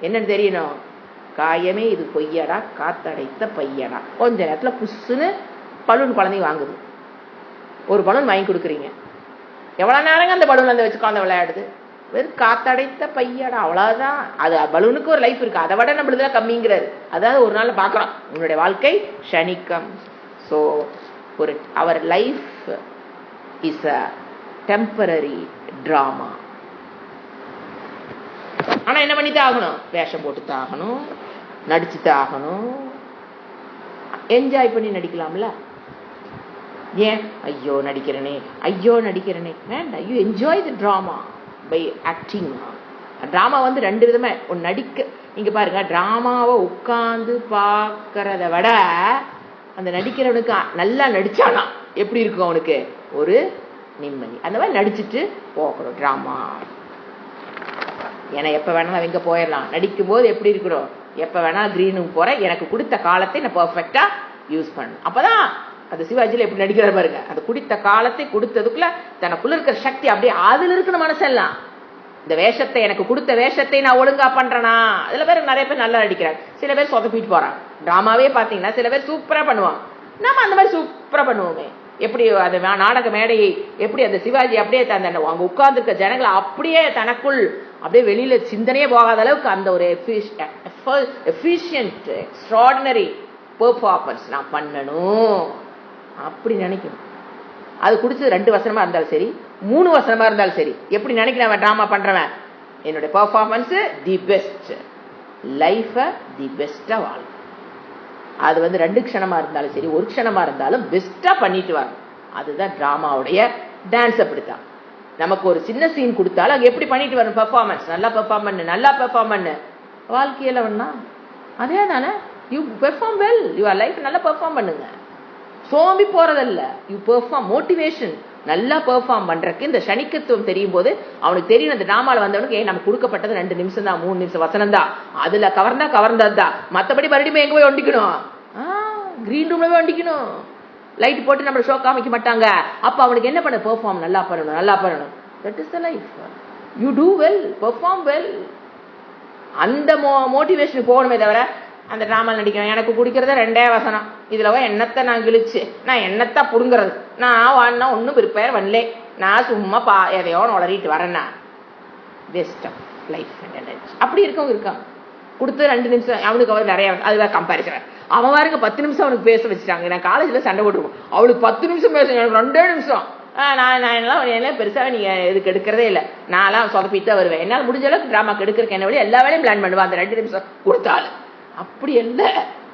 A: என்னன்னு தெரியணும்? காயமே இது பொய்யடா, காத்தடைத்த பையடா. கொஞ்ச நேரத்துல புஷ்ஷுன்னு பலூன் குழந்தைங்க வாங்குது. ஒரு பலூன் வாங்கி கொடுக்குறீங்க, எவ்வளவு நேரங்க அந்த பலூன் அந்த வச்சு குழந்தை விளையாடுது? வெறும் காத்தடைத்த பையடா, அவ்வளவுதான். அது பலூனுக்கு ஒரு லைஃப் இருக்கு, அதை விட நம்மளுதான் கம்மிங்கிறாரு. அதாவது ஒரு நாள் பாக்குறோம் உன்னுடைய வாழ்க்கை க்ஷணிக்கம். So our life is a temporary drama. ஆனா என்ன பண்ணித்தான் ஆகணும்? வேஷம் போட்டுத்தான் ஆகணும், நடிச்சுதான் ஆகணும். என்ஜாய் பண்ணி நடிக்கலாம்ல? ஏன் ஐயோ நடிக்கிறனே வேண்டாம். You enjoy the drama by acting. Drama ரெண்டு விதமா ஒன்று நடிக்க. நீங்க பாருங்க, டிராமாவை உட்கார்ந்து பார்க்கறத விட அந்த நடிக்கிறவனுக்கு நல்லா நடிச்சானா எப்படி இருக்கும்? அவனுக்கு ஒரு நிம்மதி. அந்த மாதிரி நடிச்சுட்டு போகணும் டிராமா. ஏன்னா எப்ப வேணாலும் எங்க போயிடலாம். நடிக்கும் போது எப்படி இருக்கிறோம்? எப்ப வேணாலும் கிரீனுக்கு போறேன், எனக்கு கொடுத்த காலத்தை நான் பெர்ஃபெக்டா யூஸ் பண்ணணும். அப்பதான் அது சிவாஜியில எப்படி நடிக்கிற பாருங்க. அது குடித்த காலத்தை கொடுத்ததுக்குள்ள தனக்குள்ள இருக்கிற சக்தி அப்படியே அதுல இருக்கிற மனசெல்லாம் இந்த வேஷத்தை, எனக்கு கொடுத்த வேஷத்தை நான் ஒழுங்கா பண்றேனா? அதுல பேர் நிறைய பேர் நல்லா நடிக்கிறாங்க, சில பேர் சொதப்பிட்டு போறாங்க. டிராமாவே பாத்தீங்கன்னா சில பேர் சூப்பரா பண்ணுவாங்க, நம்ம அந்த மாதிரி சூப்பரா பண்ணுவோமே. எப்படி அந்த நாடக மேடையை எப்படி அந்த சிவாஜி அப்படியே அந்த அங்க உட்கார்ந்து இருக்க ஜனங்களை அப்படியே தனக்குள் அப்படியே வெளியில சிந்தனையே போகாத அளவுக்கு அந்த ஒரு எஃபிஷியன்ட் எக்ஸ்ட்ராடினரி பெர்ஃபார்மன்ஸ் நான் பண்ணணும் அப்படி நினைக்கணும். அது குடிச்சது 2 வசனமா இருந்தாலும் சரி, 3 வசனமா இருந்தாலும் சரி, எப்படி நினைக்கிறவன் டிராமா பண்றவன் என்னுடைய பெர்ஃபார்மன்ஸ் தி பெஸ்ட், லைஃப தி பெஸ்டா வாழும். அது 2 க்ஷணமா இருந்தாலும் சரி, 1 க்ஷணமா இருந்தாலும் பெஸ்டா பண்ணிட்டு வரணும். அதுதான் டிராமாவுடைய டான்ஸ். அப்படித்தான் நமக்கு ஒரு சின்ன சீன் கொடுத்தாலும் அங்க எப்படி பண்ணிட்டு வரணும்? பெர்ஃபார்மன்ஸ் நல்லா பெர்ஃபார்ம் பண்ணு. வாழ்க்கையில வேணா அதே தானே, you perform well, your life நல்லா பெர்ஃபார்ம் பண்ணுங்க. சோம்பி போறதல்ல, யூ பெர்ஃபார்ம். மோட்டிவேஷன் நல்லா பெர்ஃபார்ம் பண்றதுக்கு இந்த சனிக்கத்துவம் தெரியும் போது அவனுக்கு தெரியும். அந்த டிராமால வந்தவனுக்கு நமக்கு கொடுக்கப்பட்டது 2 நிமிஷம் தான், 3 நிமிஷம் வசனம் தான், அதுல கவர்ந்ததுதான். மத்தபடி மறுபடியும் எங்க போய் ஒண்டிக்கணும்? கிரீன் ரூம்ல போய் ஒண்டிக்கணும். லைட் போட்டு நம்ம ஷோ காமிக்க மாட்டாங்க. அப்ப அவனுக்கு என்ன பண்ண? பெர்ஃபார்ம் நல்லா பண்ணணும். That is the life. You do well, perform well. அந்த மோட்டிவேஷன் போகணுமே தவிர அந்த டிராமாவில் நடிக்கிறேன். எனக்கு குடிக்கிறத 2 வசனம். இதில் எண்ணத்தை நான் கிழிச்சு நான் எண்ணத்தை பிடுங்குறது. நான் வாழ்னா ஒன்றும் ப்ரிப்பேர் பண்ணலே. நான் சும்மா எதையோ உளறிட்டு வரேன்னா waste of life and energy. அப்படி இருக்கவங்க இருக்காங்க. கொடுத்து 2 நிமிஷம் அவனுக்கு அவர் நிறைய அதுதான் கம்பேரிசன். அவன் பாருங்க 10 நிமிஷம் அவனுக்கு பேச வச்சுட்டாங்க. நான் காலேஜில் சண்டை போட்டுருக்கோம். அவளுக்கு 10 நிமிஷம் பேச, எனக்கு 2 நிமிஷம். நான் எல்லாம் பெருசாக நீங்கள் இதுக்கு எடுக்கிறதே இல்லை. நான்லாம் சொதப்பிட்டு தான் வருவேன். என்னால் முடிஞ்ச அளவுக்கு ட்ராமாக்கு எடுக்கிறக்கு என்ன எல்லா வேலையும் பிளான் பண்ணுவேன். அந்த 2 நிமிஷம் கொடுத்தாலும் அப்படி இல்லை.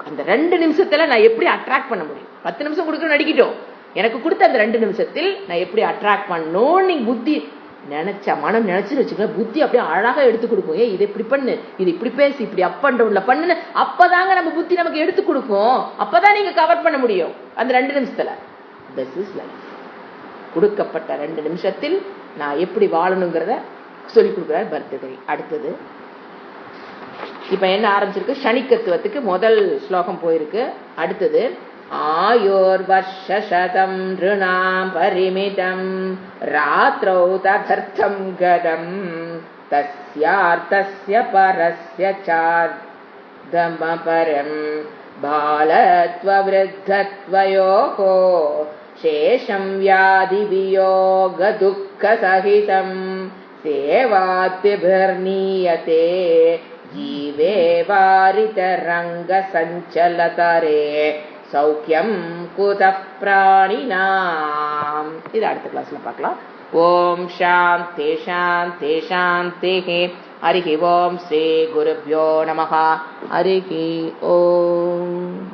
A: அந்த 2 நிமிஷத்துல நான் எப்படி அட்ராக்ட் பண்ண முடியும்? 10 நிமிஷம் கொடுக்குற நடிக்கிட்டோம். எனக்கு கொடுத்த அந்த 2 நிமிஷத்தில் நான் எப்படி அட்ராக்ட் பண்ணணும்? நீங்க புத்தி நினைச்சா மனம் நினைச்சுன்னு வச்சுக்கோங்க, புத்தி அப்படியே அழகா எடுத்து கொடுக்கும். இது இப்படி பண்ணு, இது இப்படி பேசு, இப்படி அப் அண்ட் டவுன்ல பண்ணுன்னு. அப்பதாங்க நம்ம புத்தி நமக்கு எடுத்து கொடுக்கும். அப்பதான் நீங்க கவர் பண்ண முடியும் அந்த 2 நிமிஷத்துல. This is life. கொடுக்கப்பட்ட 2 நிமிஷத்தில் நான் எப்படி வாழணுங்கிறத சொல்லி கொடுக்குறாரு பர்தகிரி. அடுத்தது இப்ப என்ன ஆரம்பிச்சிருக்கு? சனிக்கத்துவத்துக்கு முதல் ஸ்லோகம் போயிருக்கு. அடுத்தது ஆயோர் வர்ஷசதம் ருணாம் பரிமிதம் ராத்ரௌ ததர்த்தம் கதம் தஸ்யார்த்தஸ்ய பரஸ்ய சார்தமபரம் பாலத்வ விருத்தத்வயோகோ சேஷம் வியாதி வியோக துக்க சகிதம் சேவாத்யபிர்நீயதே ஜீவே வாரித ரங்க சஞ்சலதரே சௌக்கியம் குதః பிராணினாம். இது அடுத்த கிளாஸ்ல பார்க்கலாம். ஓம் சாந்தி சாந்தி சாந்தி. ஹரி ஓம். ஸ்ரீ குருப்யோ நமஹ. ஹரி ஓம்.